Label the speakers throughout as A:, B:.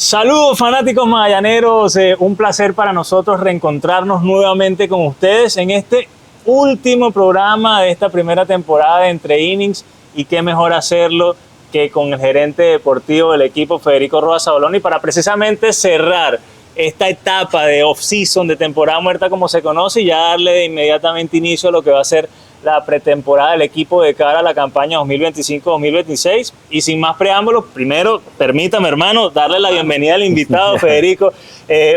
A: Saludos fanáticos magallaneros, un placer para nosotros reencontrarnos nuevamente con ustedes en este último programa de esta primera temporada de Entre Innings, y qué mejor hacerlo que con el gerente deportivo del equipo, Federico Rojas Zabaloni, para precisamente cerrar esta etapa de off-season, de temporada muerta como se conoce, y ya darle de inmediatamente inicio a lo que va a ser la pretemporada del equipo de cara a la campaña 2025-2026. Y sin más preámbulos, primero, permítame, hermano, darle la bienvenida al invitado, Federico.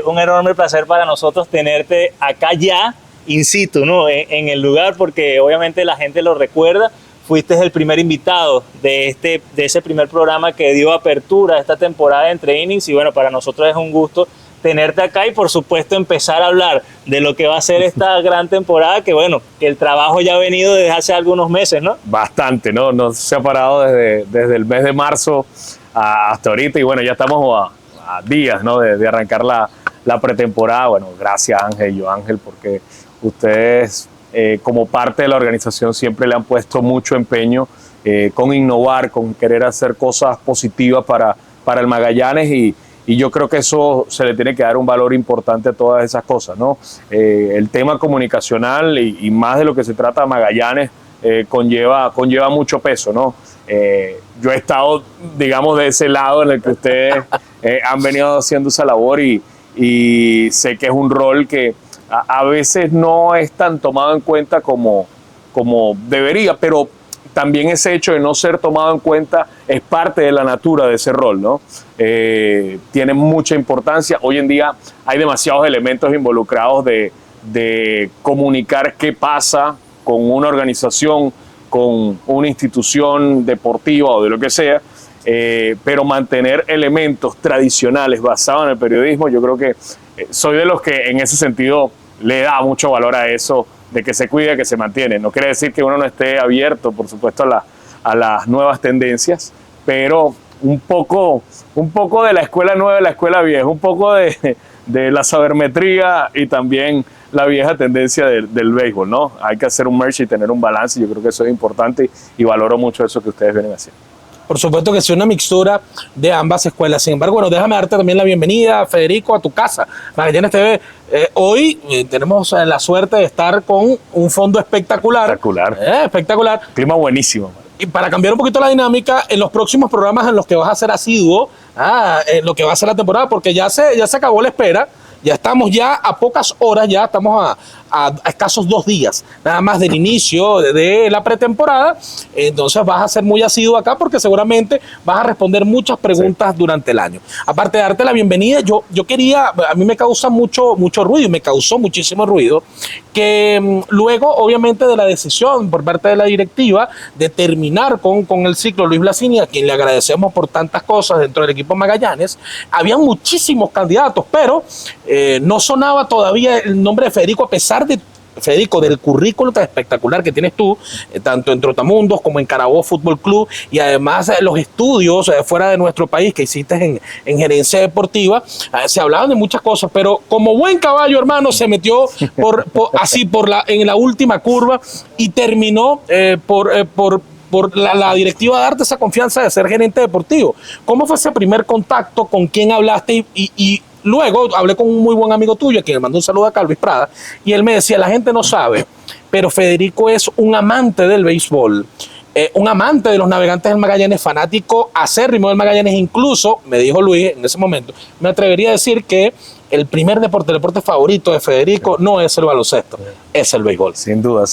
A: Un enorme placer para nosotros tenerte acá ya, in situ, ¿no? En el lugar, porque obviamente la gente lo recuerda. Fuiste el primer invitado de ese primer programa que dio apertura a esta temporada de Entre Innings, y bueno, para nosotros es un gusto tenerte acá y por supuesto empezar a hablar de lo que va a ser esta gran temporada, que bueno, que el trabajo ya ha venido desde hace algunos meses, ¿no?
B: Bastante, ¿no? No se ha parado desde el mes de marzo hasta ahorita, y bueno, ya estamos a días, ¿no? de arrancar la pretemporada. Bueno, gracias Ángel y Ángel, porque ustedes como parte de la organización siempre le han puesto mucho empeño con innovar, con querer hacer cosas positivas para el Magallanes, y yo creo que eso se le tiene que dar un valor importante a todas esas cosas, ¿no? El tema comunicacional y más de lo que se trata de Magallanes conlleva mucho peso, ¿no? Yo he estado, digamos, de ese lado en el que ustedes han venido haciendo esa labor, y sé que es un rol que a veces no es tan tomado en cuenta como debería, pero también ese hecho de no ser tomado en cuenta es parte de la natura de ese rol, ¿no? Tiene mucha importancia. Hoy en día hay demasiados elementos involucrados de comunicar qué pasa con una organización, con una institución deportiva o de lo que sea, pero mantener elementos tradicionales basados en el periodismo, yo creo que soy de los que en ese sentido le da mucho valor a eso, de que se cuida, que se mantiene. No quiere decir que uno no esté abierto, por supuesto, a las nuevas tendencias, pero un poco de la escuela nueva y la escuela vieja, un poco de la sabermetría y también la vieja tendencia del béisbol, ¿no? Hay que hacer un merge y tener un balance, y yo creo que eso es importante, y valoro mucho eso que ustedes vienen haciendo.
C: Por supuesto que es una mixtura de ambas escuelas. Sin embargo, bueno, déjame darte también la bienvenida, Federico, a tu casa, Magallanes TV. Hoy tenemos la suerte de estar con un fondo espectacular. Espectacular.
B: Clima buenísimo.
C: Y para cambiar un poquito la dinámica, en los próximos programas en los que vas a ser asiduo, en lo que va a ser la temporada, porque ya se acabó la espera. Ya estamos a pocas horas, ya estamos a escasos 2 días, nada más del inicio de la pretemporada. Entonces vas a ser muy asiduo acá, porque seguramente vas a responder muchas preguntas durante el año. Aparte de darte la bienvenida, yo quería, a mí me causa mucho ruido, y me causó muchísimo ruido, que luego, obviamente, de la decisión por parte de la directiva de terminar con el ciclo Luis Blasini, a quien le agradecemos por tantas cosas dentro del equipo Magallanes, había muchísimos candidatos, pero no sonaba todavía el nombre de Federico, a pesar de, Federico, del currículo tan espectacular que tienes tú, tanto en Trotamundos como en Carabobo Fútbol Club, y además los estudios fuera de nuestro país que hiciste en gerencia deportiva. Se hablaban de muchas cosas, pero como buen caballo, hermano, se metió en la última curva, y terminó por la directiva darte esa confianza de ser gerente deportivo. ¿Cómo fue ese primer contacto? ¿Con quién hablaste? Y luego hablé con un muy buen amigo tuyo, a quien le mandó un saludo acá, Luis Prada, y él me decía: la gente no sabe, pero Federico es un amante del béisbol, un amante de los Navegantes del Magallanes, fanático acérrimo del Magallanes. Incluso, me dijo Luis en ese momento, me atrevería a decir que el primer deporte favorito de Federico no es el baloncesto, es el béisbol.
B: Sin duda.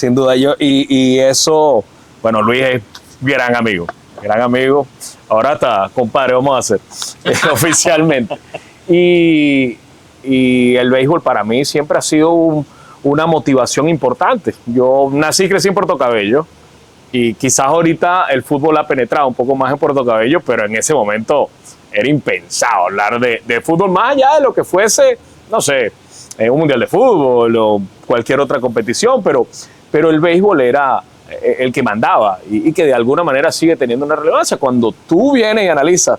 B: Y eso, bueno, Luis es gran amigo. Ahora está, compadre, vamos a hacer oficialmente. Y el béisbol para mí siempre ha sido una motivación importante. Yo nací y crecí en Puerto Cabello, y quizás ahorita el fútbol ha penetrado un poco más en Puerto Cabello, pero en ese momento era impensado hablar de fútbol más allá de lo que fuese, no sé, un mundial de fútbol o cualquier otra competición, pero el béisbol era el que mandaba, y que de alguna manera sigue teniendo una relevancia. Cuando tú vienes y analizas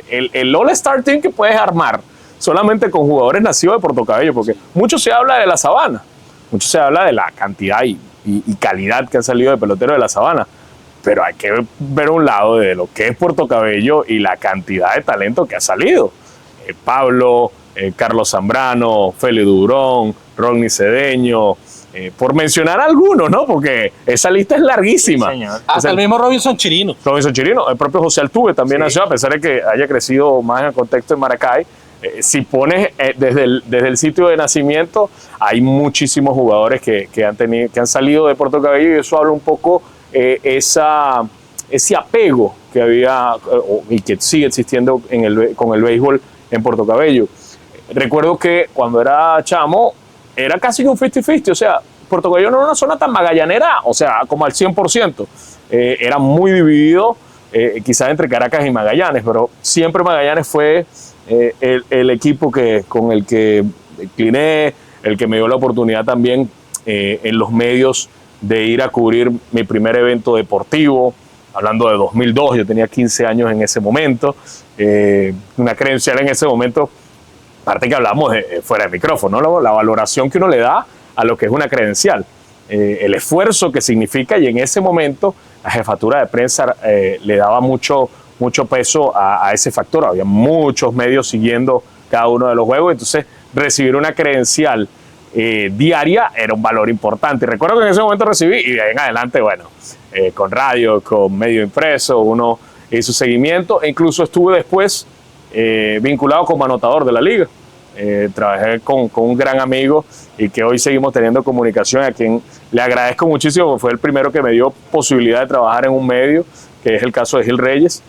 B: el All-Star Team que puedes armar solamente con jugadores nacidos de Puerto Cabello, porque mucho se habla de la Sabana, mucho se habla de la cantidad y calidad que han salido de peloteros de la Sabana, pero hay que ver un lado de lo que es Puerto Cabello y la cantidad de talento que ha salido. Pablo, Carlos Zambrano, Félix Durón, Rodney Cedeño, por mencionar algunos, ¿no? Porque esa lista es larguísima.
A: Sí, señor.
C: Hasta el mismo Robinson Chirino.
B: Robinson Chirino, el propio José Altuve también nació, a pesar de que haya crecido más en el contexto de Maracay. Si pones desde el sitio de nacimiento, hay muchísimos jugadores que han salido de Puerto Cabello, y eso habla un poco ese apego que había y que sigue existiendo con el béisbol en Puerto Cabello. Recuerdo que cuando era chamo era casi un 50-50, o sea, Puerto Cabello no era una zona tan magallanera, o sea, como al 100%. Era muy dividido, quizás entre Caracas y Magallanes, pero siempre Magallanes fue el equipo con el que decliné, el que me dio la oportunidad también en los medios de ir a cubrir mi primer evento deportivo, hablando de 2002, yo tenía 15 años en ese momento, una credencial en ese momento, aparte que hablamos fuera de micrófono, ¿no? La valoración que uno le da a lo que es una credencial, el esfuerzo que significa, y en ese momento la jefatura de prensa le daba mucho peso a ese factor. Había muchos medios siguiendo cada uno de los juegos, entonces recibir una credencial diaria era un valor importante. Y recuerdo que en ese momento recibí, y de ahí en adelante, bueno, con radio, con medio impreso, uno hizo seguimiento, e incluso estuve después vinculado como anotador de la liga. Trabajé con un gran amigo y que hoy seguimos teniendo comunicación, a quien le agradezco muchísimo, porque fue el primero que me dio posibilidad de trabajar en un medio, que es el caso de Gil Reyes.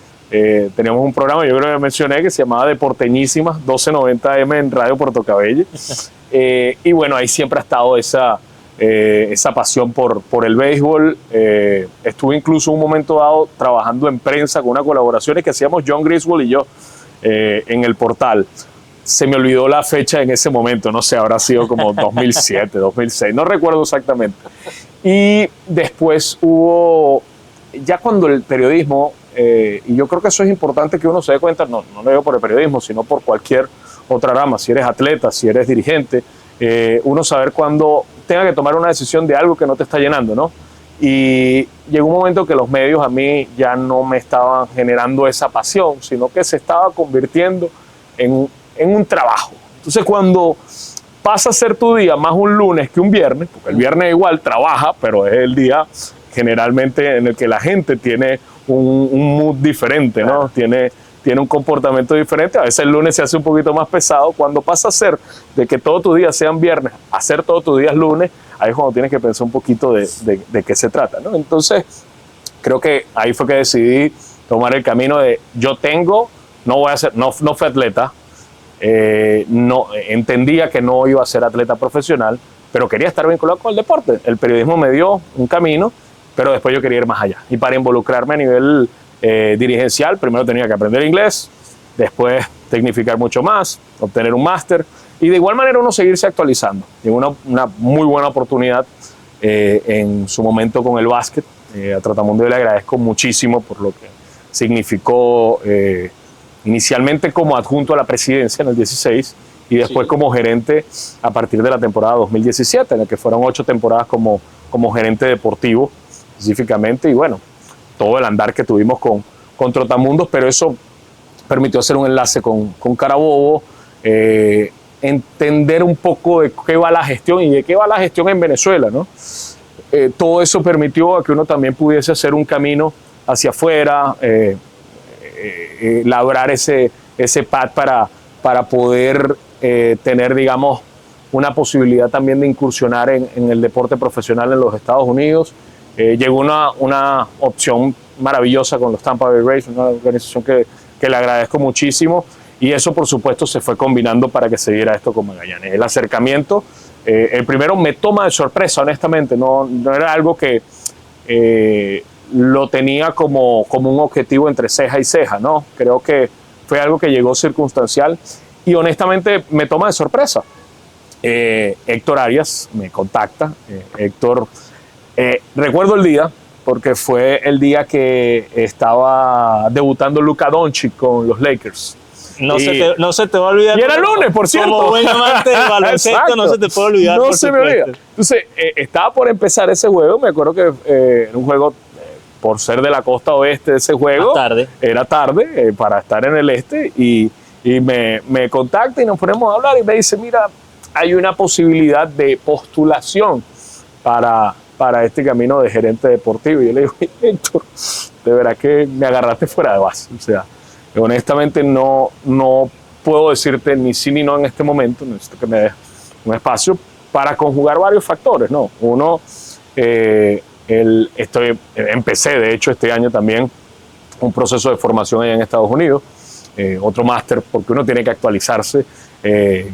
B: Teníamos un programa, yo creo que mencioné, que se llamaba Deporteñísimas, 1290M en Radio Puerto Cabello. Y bueno, ahí siempre ha estado esa pasión por el béisbol. Estuve incluso un momento dado trabajando en prensa con unas colaboraciones que hacíamos John Griswold y yo en el portal. Se me olvidó la fecha en ese momento, no sé, habrá sido como 2007, 2006, no recuerdo exactamente. Y después hubo, ya cuando el periodismo, y yo creo que eso es importante que uno se dé cuenta, no lo digo por el periodismo, sino por cualquier otra rama, si eres atleta, si eres dirigente, uno saber cuándo tenga que tomar una decisión de algo que no te está llenando, ¿no? Y llegó un momento que los medios a mí ya no me estaban generando esa pasión, sino que se estaba convirtiendo en un trabajo. Entonces, cuando pasa a ser tu día más un lunes que un viernes, porque el viernes igual trabaja, pero es el día generalmente en el que la gente tiene un mood diferente, ¿no? Tiene un comportamiento diferente. A veces el lunes se hace un poquito más pesado. Cuando pasa a ser de que todos tus días sean viernes, a ser todos tus días lunes, ahí es cuando tienes que pensar un poquito de qué se trata, ¿no? Entonces, creo que ahí fue que decidí tomar el camino de no fui atleta, no entendía que no iba a ser atleta profesional, pero quería estar vinculado con el deporte. El periodismo me dio un camino, pero después yo quería ir más allá. Y para involucrarme a nivel dirigencial, primero tenía que aprender inglés, después tecnificar mucho más, obtener un máster, y de igual manera uno seguirse actualizando. Y una muy buena oportunidad en su momento con el básquet. A Trotamundo le agradezco muchísimo por lo que significó inicialmente como adjunto a la presidencia en el 16 y después como gerente a partir de la temporada 2017, en la que fueron 8 temporadas como gerente deportivo específicamente, y bueno, todo el andar que tuvimos con Trotamundos, pero eso permitió hacer un enlace con Carabobo, entender un poco de qué va la gestión y de qué va la gestión en Venezuela, ¿no? Todo eso permitió a que uno también pudiese hacer un camino hacia afuera, labrar ese pad para poder tener, digamos, una posibilidad también de incursionar en el deporte profesional en los Estados Unidos. Llegó una opción maravillosa con los Tampa Bay Rays, una organización que le agradezco muchísimo, y eso por supuesto se fue combinando para que se diera esto con Magallanes. El acercamiento, el primero me toma de sorpresa, honestamente, no era algo que lo tenía como un objetivo entre ceja y ceja, ¿no? Creo que fue algo que llegó circunstancial y honestamente me toma de sorpresa. Héctor Arias me contacta. Héctor, recuerdo el día porque fue el día que estaba debutando Luka Doncic con los Lakers.
A: No se te va a olvidar.
B: Y era lunes, por cierto.
A: Como buen amante del baloncesto, no se te puede olvidar.
B: No se me olvida. Entonces, estaba por empezar ese juego. Me acuerdo que era un juego, por ser de la costa oeste de ese juego, era tarde para estar en el este. Y y me contacta y nos ponemos a hablar y me dice, mira, hay una posibilidad de postulación para este camino de gerente deportivo. Y yo le digo, Héctor, de verdad que me agarraste fuera de base. O sea, honestamente no puedo decirte ni sí ni no en este momento. Necesito que me des un espacio para conjugar varios factores, ¿no? Uno, empecé de hecho este año también un proceso de formación allá en Estados Unidos, otro máster, porque uno tiene que actualizarse,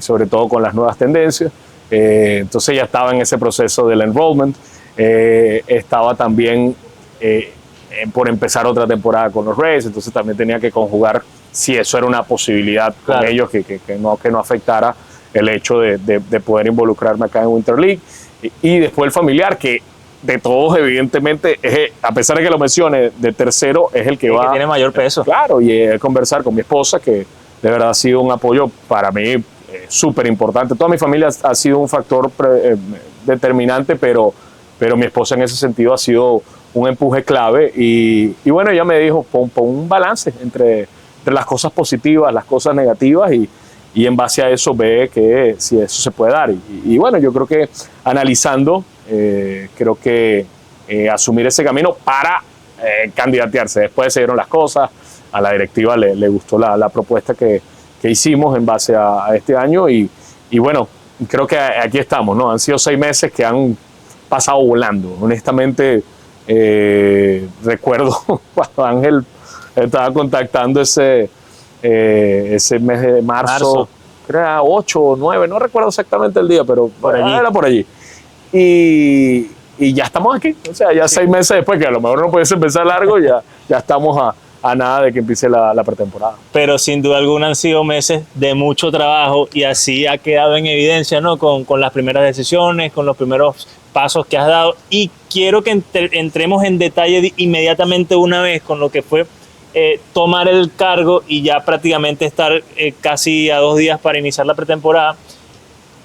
B: sobre todo con las nuevas tendencias. Entonces ya estaba en ese proceso del enrollment. Estaba también por empezar otra temporada con los Rays, entonces también tenía que conjugar si eso era una posibilidad con ellos, que no afectara el hecho de poder involucrarme acá en Winter League. Y después el familiar, que de todos evidentemente, a pesar de que lo mencione, de tercero es el que va...
A: que tiene mayor peso.
B: Claro, y conversar con mi esposa, que de verdad ha sido un apoyo para mí súper importante. Toda mi familia ha sido un factor determinante, pero mi esposa en ese sentido ha sido un empuje clave. Y bueno, ella me dijo, pon un balance entre las cosas positivas, las cosas negativas, y en base a eso ve que si eso se puede dar. Y bueno, yo creo que analizando, creo que asumir ese camino para candidatearse. Después se dieron las cosas, a la directiva le gustó la propuesta que hicimos en base a este año, y bueno, creo que aquí estamos, ¿no? Han sido 6 meses que han pasado volando. Honestamente, recuerdo cuando Ángel estaba contactando ese mes de marzo, creo que era 8 o 9, no recuerdo exactamente el día, pero era por allí. Y ya estamos aquí, o sea, ya 6 meses después, que a lo mejor no pudiese empezar largo, ya estamos a nada de que empiece la pretemporada.
A: Pero sin duda alguna han sido meses de mucho trabajo, y así ha quedado en evidencia, ¿no? Con las primeras decisiones, con los primeros pasos que has dado, y quiero que entremos en detalle inmediatamente una vez con lo que fue tomar el cargo y ya prácticamente estar casi a 2 días para iniciar la pretemporada.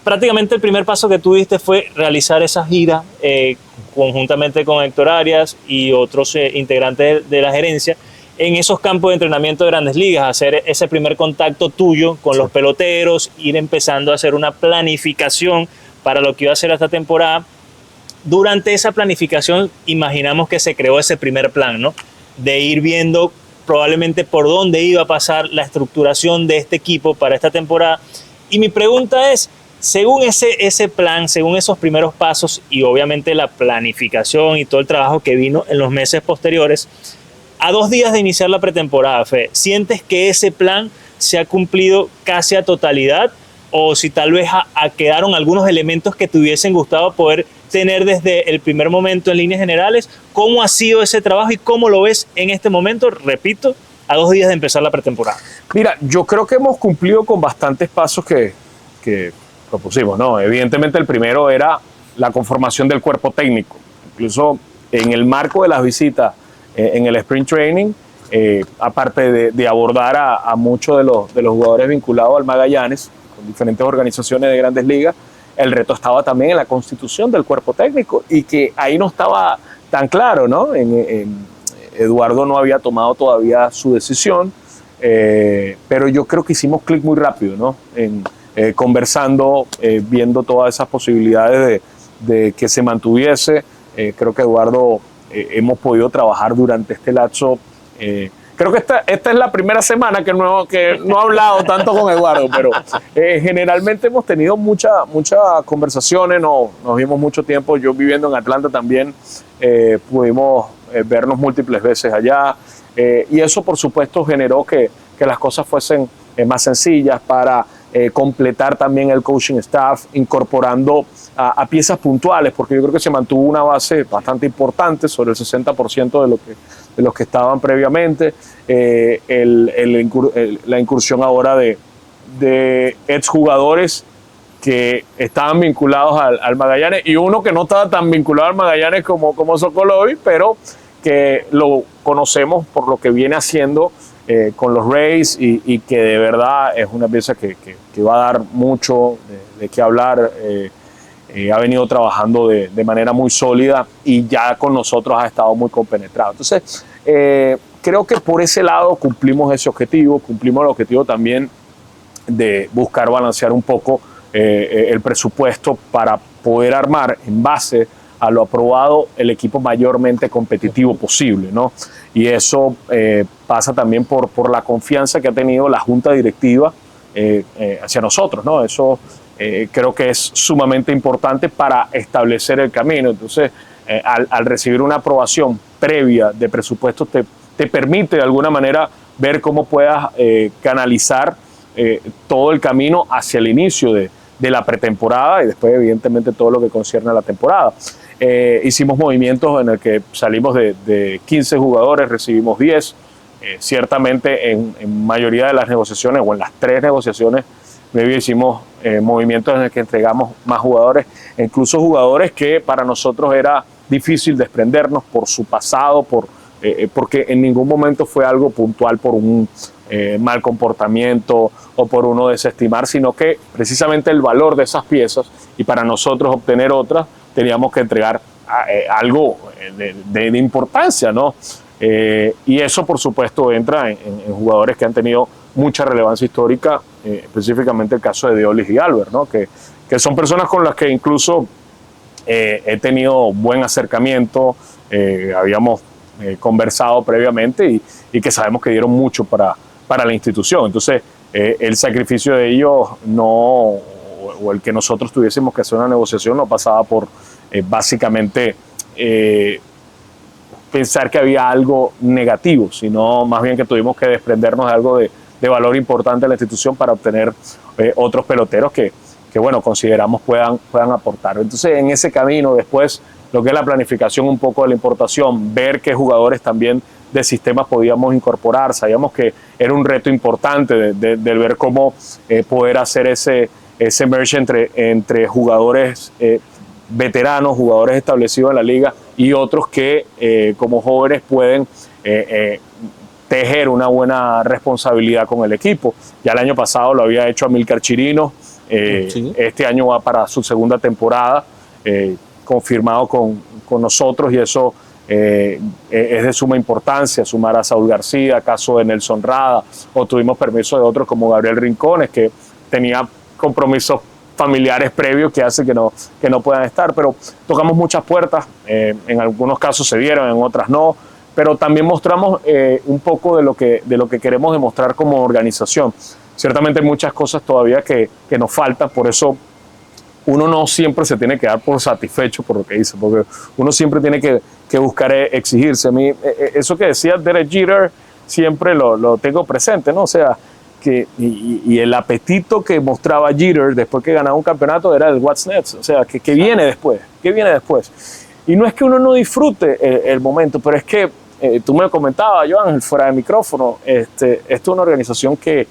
A: Prácticamente el primer paso que tú diste fue realizar esa gira conjuntamente con Héctor Arias y otros integrantes de la gerencia en esos campos de entrenamiento de Grandes Ligas, hacer ese primer contacto tuyo con los peloteros, ir empezando a hacer una planificación para lo que iba a ser esta temporada. Durante esa planificación imaginamos que se creó ese primer plan, ¿no? De ir viendo probablemente por dónde iba a pasar la estructuración de este equipo para esta temporada. Y mi pregunta es, según ese plan, según esos primeros pasos y obviamente la planificación y todo el trabajo que vino en los meses posteriores, a 2 días de iniciar la pretemporada, Fe, ¿sientes que ese plan se ha cumplido casi a totalidad? O si tal vez quedaron algunos elementos que te hubiesen gustado poder tener desde el primer momento en líneas generales. ¿Cómo ha sido ese trabajo y cómo lo ves en este momento? Repito, a 2 días de empezar la pretemporada.
B: Mira, yo creo que hemos cumplido con bastantes pasos que propusimos, ¿no? Evidentemente el primero era la conformación del cuerpo técnico. Incluso en el marco de las visitas en el Spring Training, aparte de abordar a muchos de los jugadores vinculados al Magallanes, con diferentes organizaciones de Grandes Ligas, el reto estaba también en la constitución del cuerpo técnico, y que ahí no estaba tan claro, ¿no? Eduardo no había tomado todavía su decisión, pero yo creo que hicimos clic muy rápido, ¿no? Conversando, viendo todas esas posibilidades de que se mantuviese. Creo que Eduardo hemos podido trabajar durante este lapso. Creo que esta es la primera semana que no he hablado tanto con Eduardo, pero generalmente hemos tenido muchas conversaciones, nos vimos mucho tiempo. Yo viviendo en Atlanta también pudimos vernos múltiples veces allá, y eso por supuesto generó que las cosas fuesen más sencillas para completar también el coaching staff, incorporando a piezas puntuales, porque yo creo que se mantuvo una base bastante importante, sobre el 60% de los que estaban previamente. La incursión ahora de exjugadores que estaban vinculados al Magallanes, y uno que no estaba tan vinculado al Magallanes como Sokolovi, pero que lo conocemos por lo que viene haciendo con los Rays, y que de verdad es una pieza que va a dar mucho de qué hablar. Ha venido trabajando de manera muy sólida, y ya con nosotros ha estado muy compenetrado. Entonces, creo que por ese lado cumplimos ese objetivo, cumplimos el objetivo también de buscar balancear un poco el presupuesto para poder armar en base a lo aprobado el equipo mayormente competitivo posible, ¿no? Y eso pasa también por la confianza que ha tenido la junta directiva hacia nosotros, ¿no? Eso creo que es sumamente importante para establecer el camino. Entonces, al recibir una aprobación previa de presupuestos te permite de alguna manera ver cómo puedas canalizar todo el camino hacia el inicio de la pretemporada y después evidentemente todo lo que concierne a la temporada. Hicimos movimientos en el que salimos de 15 jugadores, recibimos 10. Ciertamente en mayoría de las negociaciones o en las 3 negociaciones hicimos movimientos en el que entregamos más jugadores, incluso jugadores que para nosotros era difícil desprendernos por su pasado, porque en ningún momento fue algo puntual por un mal comportamiento o por uno desestimar, sino que precisamente el valor de esas piezas y para nosotros obtener otras teníamos que entregar algo de importancia, ¿no? Y eso por supuesto entra en jugadores que han tenido mucha relevancia histórica, específicamente el caso de Deolis y Albert, ¿no? que son personas con las que incluso he tenido buen acercamiento, habíamos conversado previamente y que sabemos que dieron mucho para la institución. Entonces, el sacrificio de ellos o el que nosotros tuviésemos que hacer una negociación no pasaba por básicamente pensar que había algo negativo, sino más bien que tuvimos que desprendernos de algo de valor importante a la institución para obtener otros peloteros que bueno, consideramos puedan aportar. Entonces, en ese camino, después, lo que es la planificación un poco de la importación, ver qué jugadores también de sistemas podíamos incorporar. Sabíamos que era un reto importante de ver cómo poder hacer ese merge entre jugadores veteranos, jugadores establecidos en la liga y otros que como jóvenes pueden tejer una buena responsabilidad con el equipo. Ya el año pasado lo había hecho Amílcar Chirinos, sí. Este año va para su segunda temporada, confirmado con nosotros, y eso es de suma importancia. Sumar a Saúl García, caso de Nelson Rada, o tuvimos permiso de otros como Gabriel Rincones, que tenía compromisos familiares previos que hacen que no puedan estar, pero tocamos muchas puertas, en algunos casos se dieron, en otras no, pero también mostramos un poco de lo que queremos demostrar como organización. Ciertamente hay muchas cosas todavía que nos faltan, por eso uno no siempre se tiene que dar por satisfecho por lo que dice, porque uno siempre tiene que buscar exigirse. A mí, eso que decía Derek Jeter siempre lo tengo presente, ¿no? O sea, y el apetito que mostraba Jeter después que ganaba un campeonato era el what's next, o sea, que viene después, ¿qué viene después? Y no es que uno no disfrute el momento, pero es que tú me lo comentabas, Joan, fuera de micrófono, esto es una organización que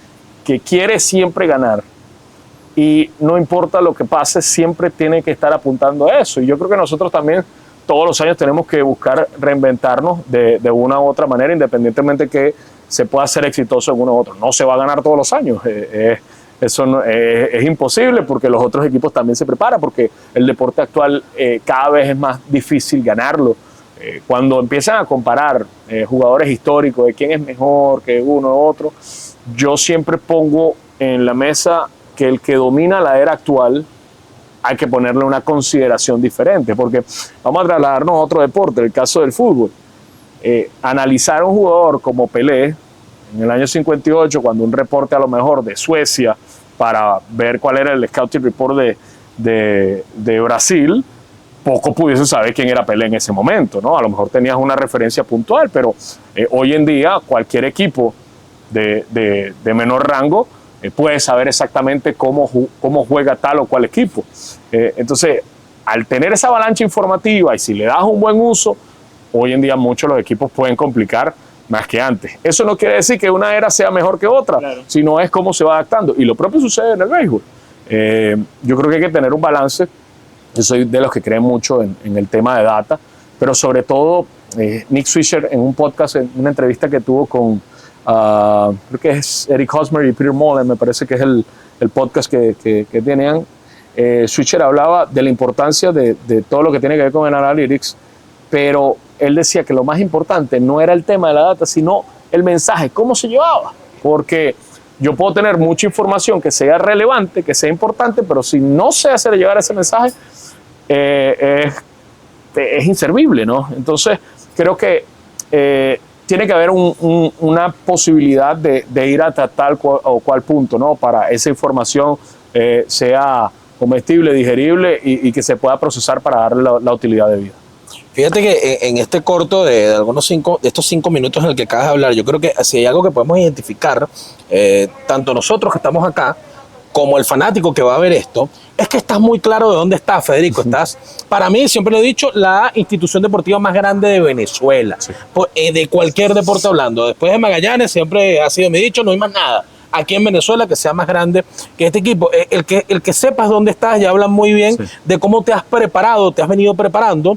B: quiere siempre ganar, y no importa lo que pase, siempre tiene que estar apuntando a eso. Y yo creo que nosotros también todos los años tenemos que buscar reinventarnos de una u otra manera, independientemente que se pueda ser exitoso en uno u otro. No se va a ganar todos los años, eso no, es imposible, porque los otros equipos también se preparan, porque el deporte actual cada vez es más difícil ganarlo. Cuando empiezan a comparar jugadores históricos de quién es mejor que uno u otro, yo siempre pongo en la mesa que el que domina la era actual hay que ponerle una consideración diferente, porque vamos a trasladarnos a otro deporte, el caso del fútbol. Analizar a un jugador como Pelé en el año 58, cuando un reporte a lo mejor de Suecia para ver cuál era el scouting report de Brasil, poco pudiese saber quién era Pelé en ese momento, ¿no? A lo mejor tenías una referencia puntual, pero hoy en día cualquier equipo de menor rango puede saber exactamente cómo juega tal o cual equipo. Entonces, al tener esa avalancha informativa y si le das un buen uso, hoy en día muchos los equipos pueden complicar más que antes. Eso no quiere decir que una era sea mejor que otra, claro, sino es cómo se va adaptando. Y lo propio sucede en el béisbol. Yo creo que hay que tener un balance. Yo soy de los que creen mucho en el tema de data, pero sobre todo Nick Swisher, en un podcast, en una entrevista que tuvo con creo que es Eric Hosmer y Peter Mullen, me parece que es el podcast que tenían. Swisher hablaba de la importancia de todo lo que tiene que ver con el analytics, pero él decía que lo más importante no era el tema de la data, sino el mensaje, cómo se llevaba, porque yo puedo tener mucha información que sea relevante, que sea importante, pero si no sé hacer llegar ese mensaje, es inservible, ¿no? Entonces, creo que tiene que haber una posibilidad de ir hasta tal o cual punto, ¿no? Para esa información sea comestible, digerible y que se pueda procesar para darle la utilidad de vida.
C: Fíjate que en este corto de estos 5 minutos en el que acabas de hablar, yo creo que si hay algo que podemos identificar, tanto nosotros que estamos acá, como el fanático que va a ver esto, es que estás muy claro de dónde estás, Federico. Estás, para mí, siempre lo he dicho, la institución deportiva más grande de Venezuela,
B: Sí.
C: De cualquier deporte hablando. Después de Magallanes, siempre ha sido mi dicho, no hay más nada aquí en Venezuela que sea más grande que este equipo. El que sepas dónde estás, ya hablan muy bien de cómo te has preparado, te has venido preparando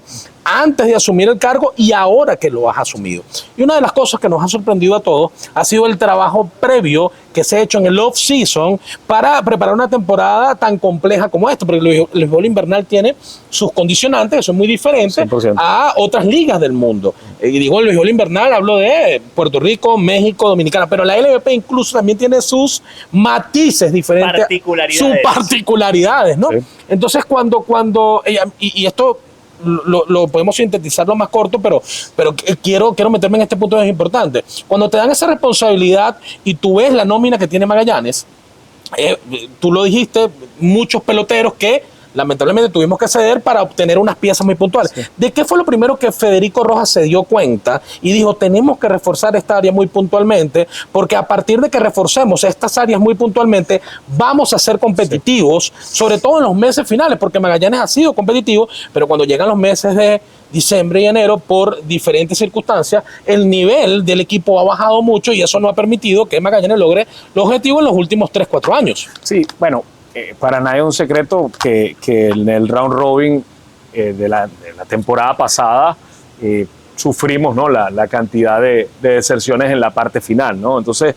C: antes de asumir el cargo y ahora que lo has asumido. Y una de las cosas que nos ha sorprendido a todos ha sido el trabajo previo que se ha hecho en el off-season para preparar una temporada tan compleja como esta, porque el béisbol invernal tiene sus condicionantes que son muy diferentes
B: 100%.
C: a otras ligas del mundo. Y digo, el béisbol invernal, hablo de Puerto Rico, México, Dominicana, pero la LVP incluso también tiene sus matices diferentes, sus particularidades, ¿no?
B: Sí.
C: Entonces, cuando y esto lo podemos sintetizar lo más corto, pero quiero meterme en este punto que es importante. Cuando te dan esa responsabilidad y tú ves la nómina que tiene Magallanes, tú lo dijiste, muchos peloteros que lamentablemente tuvimos que ceder para obtener unas piezas muy puntuales. Sí. ¿De qué fue lo primero que Federico Rojas se dio cuenta y dijo, tenemos que reforzar esta área muy puntualmente, porque a partir de que reforcemos estas áreas muy puntualmente, vamos a ser competitivos, sobre todo en los meses finales, porque Magallanes ha sido competitivo, pero cuando llegan los meses de diciembre y enero, por diferentes circunstancias, el nivel del equipo ha bajado mucho y eso no ha permitido que Magallanes logre los objetivos en los últimos 3-4 años?
B: Sí, bueno, para nadie es un secreto que en el round robin de la temporada pasada sufrimos, ¿no? la cantidad de deserciones en la parte final, ¿no? Entonces,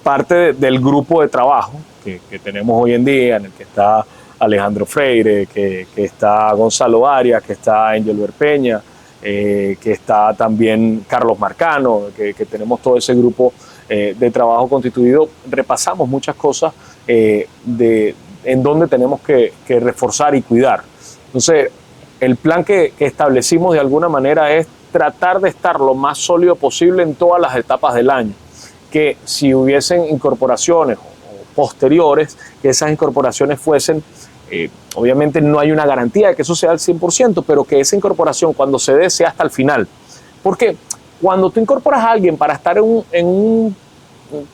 B: parte del grupo de trabajo que tenemos hoy en día, en el que está Alejandro Freire, que está Gonzalo Arias, que está Angel Peña, que está también Carlos Marcano, que tenemos todo ese grupo de trabajo constituido, repasamos muchas cosas en donde tenemos que reforzar y cuidar. Entonces, el plan que establecimos de alguna manera es tratar de estar lo más sólido posible en todas las etapas del año, que si hubiesen incorporaciones o posteriores, que esas incorporaciones fuesen, obviamente no hay una garantía de que eso sea al 100%, pero que esa incorporación cuando se dé sea hasta el final. Porque cuando tú incorporas a alguien para estar en un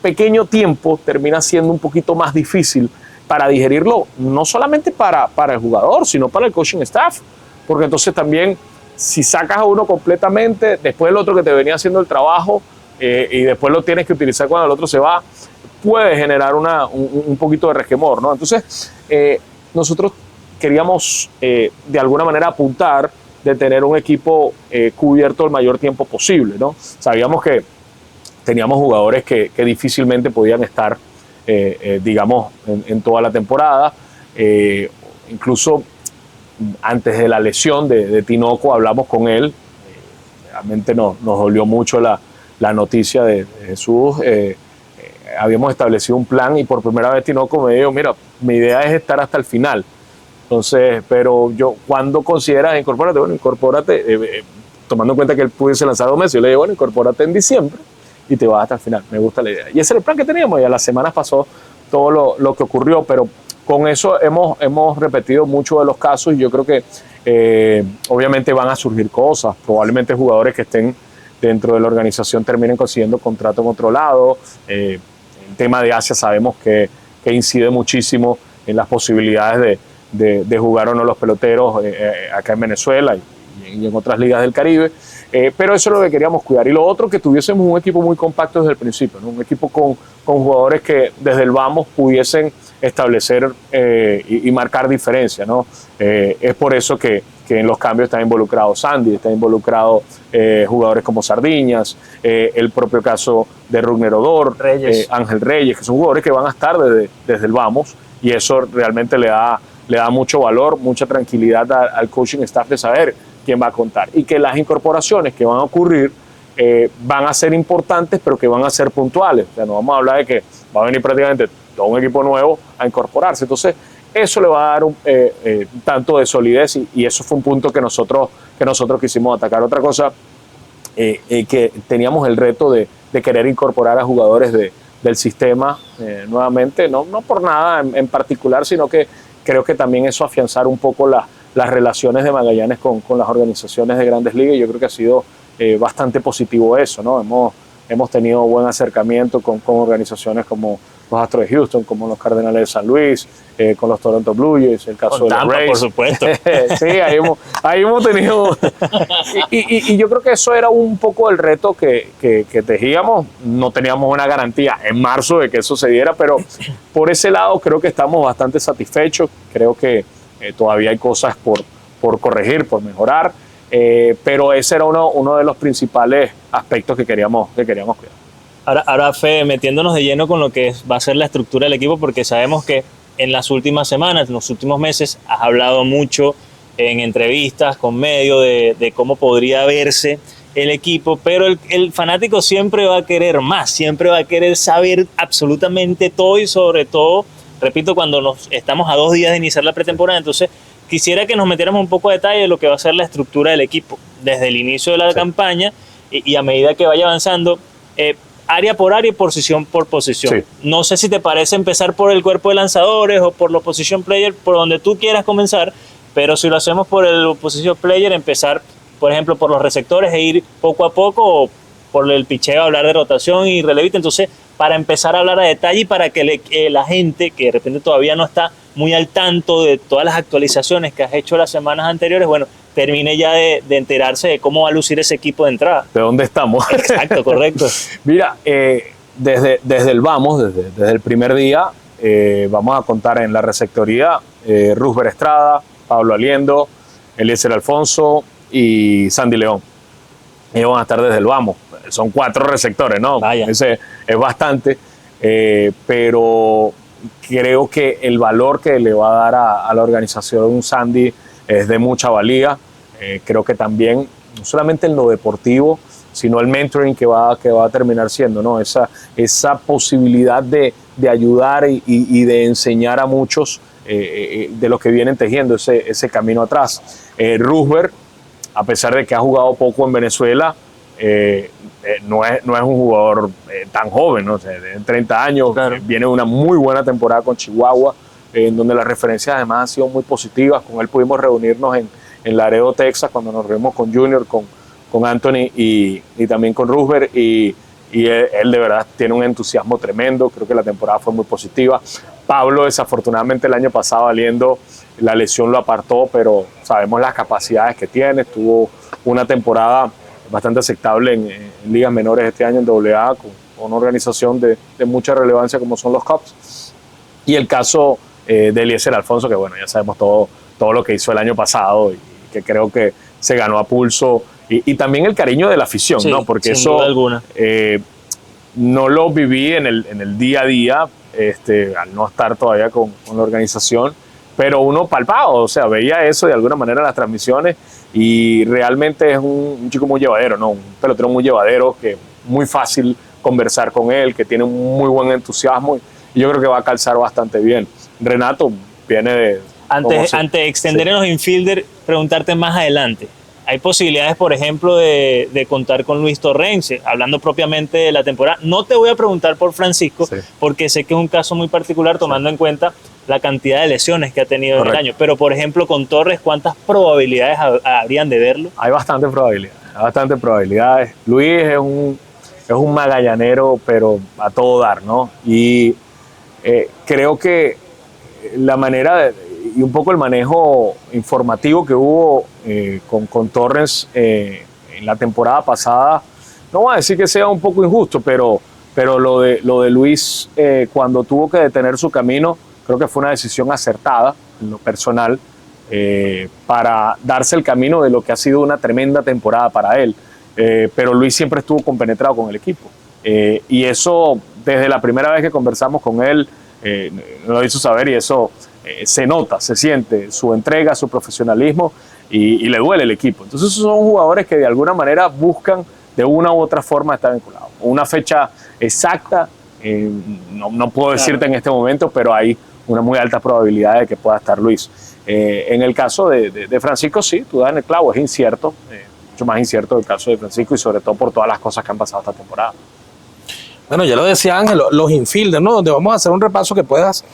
B: pequeño tiempo, termina siendo un poquito más difícil para digerirlo, no solamente para el jugador, sino para el coaching staff, porque entonces también si sacas a uno completamente, después el otro que te venía haciendo el trabajo y después lo tienes que utilizar cuando el otro se va, puede generar un poquito de resquemor, ¿no? Entonces, nosotros queríamos de alguna manera apuntar de tener un equipo cubierto el mayor tiempo posible, ¿no? Sabíamos que teníamos jugadores que difícilmente podían estar, digamos, en toda la temporada. Incluso antes de la lesión de Tinoco hablamos con él. Realmente nos dolió mucho la noticia de Jesús. Habíamos establecido un plan y por primera vez Tinoco me dijo, mira, mi idea es estar hasta el final. Entonces, pero yo, ¿cuándo consideras incorpórate? Bueno, incorpórate, tomando en cuenta que él pudiese lanzar 2 meses, yo le digo, bueno, incorpórate en diciembre y te vas hasta el final. Me gusta la idea. Y ese era el plan que teníamos y a las semanas pasó todo lo que ocurrió, pero con eso hemos repetido muchos de los casos y yo creo que obviamente van a surgir cosas. Probablemente jugadores que estén dentro de la organización terminen consiguiendo contrato en otro lado. El tema de Asia sabemos que incide muchísimo en las posibilidades de jugar o no los peloteros acá en Venezuela y en otras ligas del Caribe. Pero eso es lo que queríamos cuidar. Y lo otro, que tuviésemos un equipo muy compacto desde el principio, ¿no? Un equipo con jugadores que desde el vamos pudiesen establecer y marcar diferencia, ¿no? Es por eso que en los cambios está involucrado Sandy, está involucrado jugadores como Sardiñas, el propio caso de Rugner Odor, Ángel Reyes, que son jugadores que van a estar desde el vamos, y eso realmente le da mucho valor, mucha tranquilidad al coaching staff de saber quién va a contar, y que las incorporaciones que van a ocurrir van a ser importantes, pero que van a ser puntuales. O sea, no vamos a hablar de que va a venir prácticamente todo un equipo nuevo a incorporarse. Entonces, eso le va a dar un tanto de solidez y eso fue un punto que nosotros quisimos atacar. Otra cosa, que teníamos el reto de querer incorporar a jugadores del sistema nuevamente, no por nada en particular, sino que creo que también eso afianzar un poco las relaciones de Magallanes con las organizaciones de Grandes Ligas. Yo creo que ha sido bastante positivo eso, ¿no? Hemos tenido buen acercamiento con organizaciones como los Astros de Houston, como los Cardenales de San Luis, con los Toronto Blue Jays, el caso de los Rays.
A: Por supuesto.
B: Sí, ahí hemos tenido... y yo creo que eso era un poco el reto que tejíamos. No teníamos una garantía en marzo de que eso se diera, pero por ese lado creo que estamos bastante satisfechos. Creo que todavía hay cosas por corregir, por mejorar, pero ese era uno de los principales aspectos que queríamos cuidar.
A: Ahora, Fede, metiéndonos de lleno con lo que va a ser la estructura del equipo, porque sabemos que en las últimas semanas, en los últimos meses, has hablado mucho en entrevistas con medios de cómo podría verse el equipo, pero el fanático siempre va a querer más, siempre va a querer saber absolutamente todo y sobre todo, repito, cuando estamos a 2 días de iniciar la pretemporada. Entonces, quisiera que nos metiéramos un poco de detalle de lo que va a ser la estructura del equipo desde el inicio de la campaña y a medida que vaya avanzando, área por área y posición por posición. Sí. No sé si te parece empezar por el cuerpo de lanzadores o por los position player, por donde tú quieras comenzar, pero si lo hacemos por el position player, empezar, por ejemplo, por los receptores e ir poco a poco, o por el picheo, hablar de rotación y relevista. Entonces, para empezar a hablar a detalle y para que la gente que de repente todavía no está muy al tanto de todas las actualizaciones que has hecho las semanas anteriores, bueno, termine ya de enterarse de cómo va a lucir ese equipo de entrada.
B: ¿De dónde estamos?
A: Exacto, correcto.
B: Mira, desde el primer día, vamos a contar en la receptoría Rusber Estrada, Pablo Aliendo, Eliezer Alfonso y Sandy León. Ellos van a estar desde el vamos. Son 4 receptores, ¿no?
A: Vaya.
B: Ese es bastante, pero creo que el valor que le va a dar a la organización Sandy es de mucha valía. Creo que también, no solamente en lo deportivo, sino el mentoring que va a terminar siendo, ¿no? Esa posibilidad de ayudar y de enseñar a muchos de los que vienen tejiendo ese camino atrás. Rusber, a pesar de que ha jugado poco en Venezuela, no es un jugador tan joven, ¿no? O sea, de 30 años, claro. Viene una muy buena temporada con Chihuahua, en donde las referencias además han sido muy positivas. Con él pudimos reunirnos en Laredo, Texas, cuando nos reunimos con Junior, con Anthony y también con Rusber, y él de verdad tiene un entusiasmo tremendo. Creo que la temporada fue muy positiva. Pablo, desafortunadamente el año pasado Aliendo, la lesión lo apartó, pero sabemos las capacidades que tiene. Tuvo una temporada bastante aceptable en ligas menores este año en AA, con una organización de mucha relevancia como son los Cubs. Y el caso de Eliezer Alfonso, que bueno, ya sabemos todo lo que hizo el año pasado y que creo que se ganó a pulso, y también el cariño de la afición, sí, ¿no? Porque eso no lo viví en el día a día, al no estar todavía con la organización, pero uno palpaba, o sea, veía eso de alguna manera en las transmisiones, y realmente es un chico muy llevadero, ¿no? Un pelotero muy llevadero, que muy fácil conversar con él, que tiene un muy buen entusiasmo, y yo creo que va a calzar bastante bien. Renato viene de...
A: Antes de extender en los infielder, preguntarte más adelante. ¿Hay posibilidades, por ejemplo, de contar con Luis Torrence, hablando propiamente de la temporada? No te voy a preguntar por Francisco, sí, porque sé que es un caso muy particular, tomando en cuenta la cantidad de lesiones que ha tenido en el año. Pero, por ejemplo, con Torres, ¿cuántas probabilidades habrían de verlo?
B: Hay bastantes probabilidades. Luis es un magallanero, pero a todo dar, ¿no? Y creo que la manera y un poco el manejo informativo que hubo con Torres en la temporada pasada, no voy a decir que sea un poco injusto, pero lo de Luis, cuando tuvo que detener su camino, creo que fue una decisión acertada en lo personal, para darse el camino de lo que ha sido una tremenda temporada para él. Pero Luis siempre estuvo compenetrado con el equipo, y eso desde la primera vez que conversamos con él lo hizo saber, y eso se nota, se siente su entrega, su profesionalismo, y le duele el equipo. Entonces esos son jugadores que de alguna manera buscan de una u otra forma está vinculado. Una fecha exacta, no puedo decirte en este momento, pero hay una muy alta probabilidad de que pueda estar Luis. En el caso de Francisco, sí, tú das en el clavo, es incierto, mucho más incierto el caso de Francisco y sobre todo por todas las cosas que han pasado esta temporada.
C: Bueno, ya lo decía Ángel, los infielders, ¿no? Donde vamos a hacer un repaso que puedas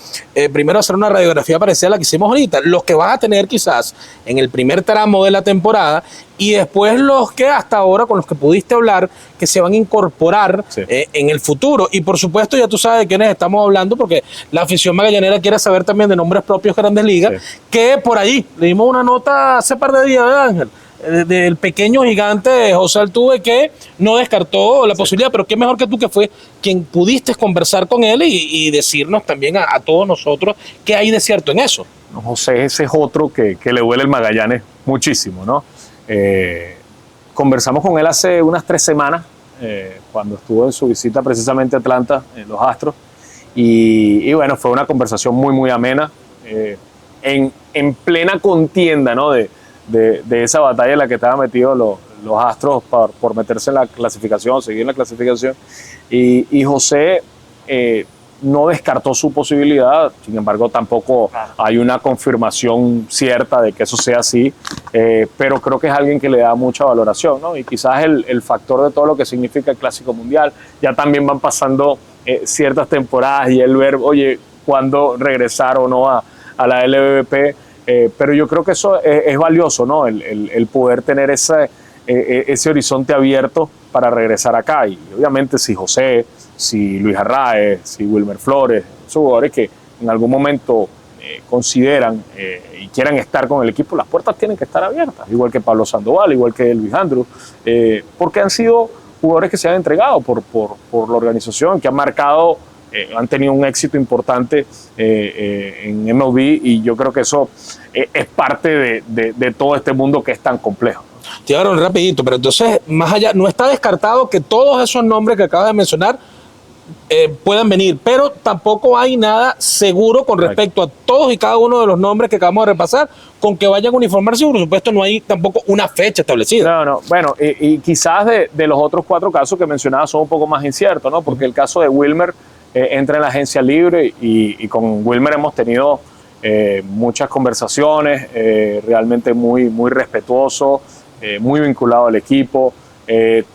C: primero hacer una radiografía parecida a la que hicimos ahorita. Los que vas a tener quizás en el primer tramo de la temporada y después los que hasta ahora con los que pudiste hablar que se van a incorporar en el futuro. Y por supuesto ya tú sabes de quiénes estamos hablando porque la afición magallanera quiere saber también de nombres propios de Grandes Ligas, que por ahí le dimos una nota hace par de días, ¿verdad, Ángel? Del pequeño gigante José Altuve, que no descartó la posibilidad, pero qué mejor que tú, que fue quien pudiste conversar con él y decirnos también a todos nosotros qué hay de cierto en eso.
B: José, ese es otro que le duele el Magallanes muchísimo, ¿no? Conversamos con él hace unas 3 semanas, cuando estuvo en su visita precisamente a Atlanta, en los Astros, y bueno, fue una conversación muy amena, en plena contienda, ¿no? De esa batalla en la que estaban metidos los Astros por meterse en la clasificación, seguir en la clasificación. Y José no descartó su posibilidad, sin embargo tampoco hay una confirmación cierta de que eso sea así, pero creo que es alguien que le da mucha valoración, ¿no? Y quizás el factor de todo lo que significa el Clásico Mundial, ya también van pasando ciertas temporadas y el ver, oye, cuándo regresar o no a la LVP. Pero yo creo que eso es valioso, ¿no? El poder tener ese horizonte abierto para regresar acá. Y obviamente si José, si Luis Arraez, si Wilmer Flores, esos jugadores que en algún momento consideran y quieran estar con el equipo, las puertas tienen que estar abiertas. Igual que Pablo Sandoval, igual que Luis Andrew, porque han sido jugadores que se han entregado por la organización, que han marcado, han tenido un éxito importante en MLB, y yo creo que eso es parte de todo este mundo que es tan complejo.
C: Llegaron rapidito, pero entonces, más allá, no está descartado que todos esos nombres que acabas de mencionar puedan venir, pero tampoco hay nada seguro con respecto a todos y cada uno de los nombres que acabamos de repasar, con que vayan a uniformarse, y por supuesto no hay tampoco una fecha establecida.
B: No, bueno, y quizás de los otros 4 casos que mencionaba son un poco más inciertos, ¿no? Porque el caso de Wilmer entra en la agencia libre, y con Wilmer hemos tenido muchas conversaciones, realmente muy respetuoso, muy vinculado al equipo,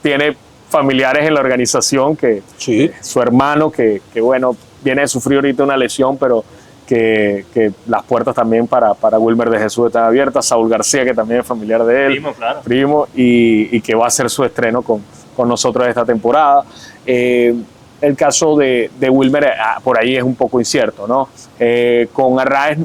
B: tiene familiares en la organización, que su hermano que bueno, viene de sufrir ahorita una lesión, pero que las puertas también para Wilmer de Jesús están abiertas. Saúl García, que también es familiar de él, primo, y que va a hacer su estreno con nosotros esta temporada. El caso de Wilmer por ahí es un poco incierto, ¿no? Con Arraez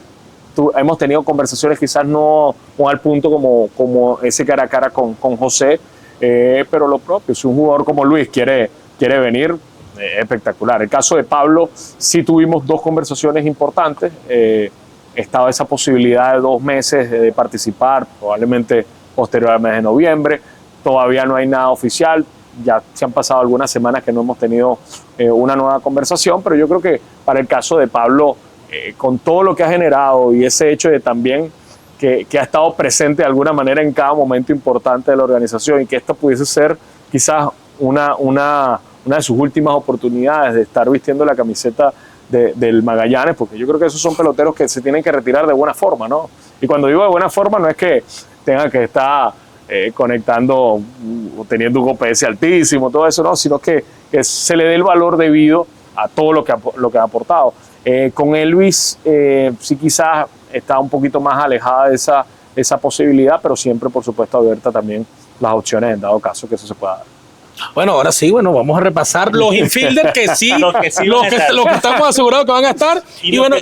B: hemos tenido conversaciones, quizás no al punto como ese cara a cara con José, pero lo propio, si un jugador como Luis quiere venir, espectacular. El caso de Pablo, sí tuvimos 2 conversaciones importantes, estaba esa posibilidad de 2 meses de participar, probablemente posterior al mes de noviembre, todavía no hay nada oficial, ya se han pasado algunas semanas que no hemos tenido una nueva conversación, pero yo creo que para el caso de Pablo, con todo lo que ha generado y ese hecho de también que ha estado presente de alguna manera en cada momento importante de la organización, y que esto pudiese ser quizás una de sus últimas oportunidades de estar vistiendo la camiseta del Magallanes, porque yo creo que esos son peloteros que se tienen que retirar de buena forma, ¿no? Y cuando digo de buena forma no es que tenga que estar conectando o teniendo un OPS altísimo, todo eso, no, sino que se le dé el valor debido a todo lo que ha aportado. Con Elvis sí quizás está un poquito más alejada de esa posibilidad, pero siempre por supuesto abierta también las opciones en dado caso que eso se pueda dar.
C: Bueno, ahora sí, vamos a repasar los infielders que sí, los que estamos asegurados que van a estar, y bueno,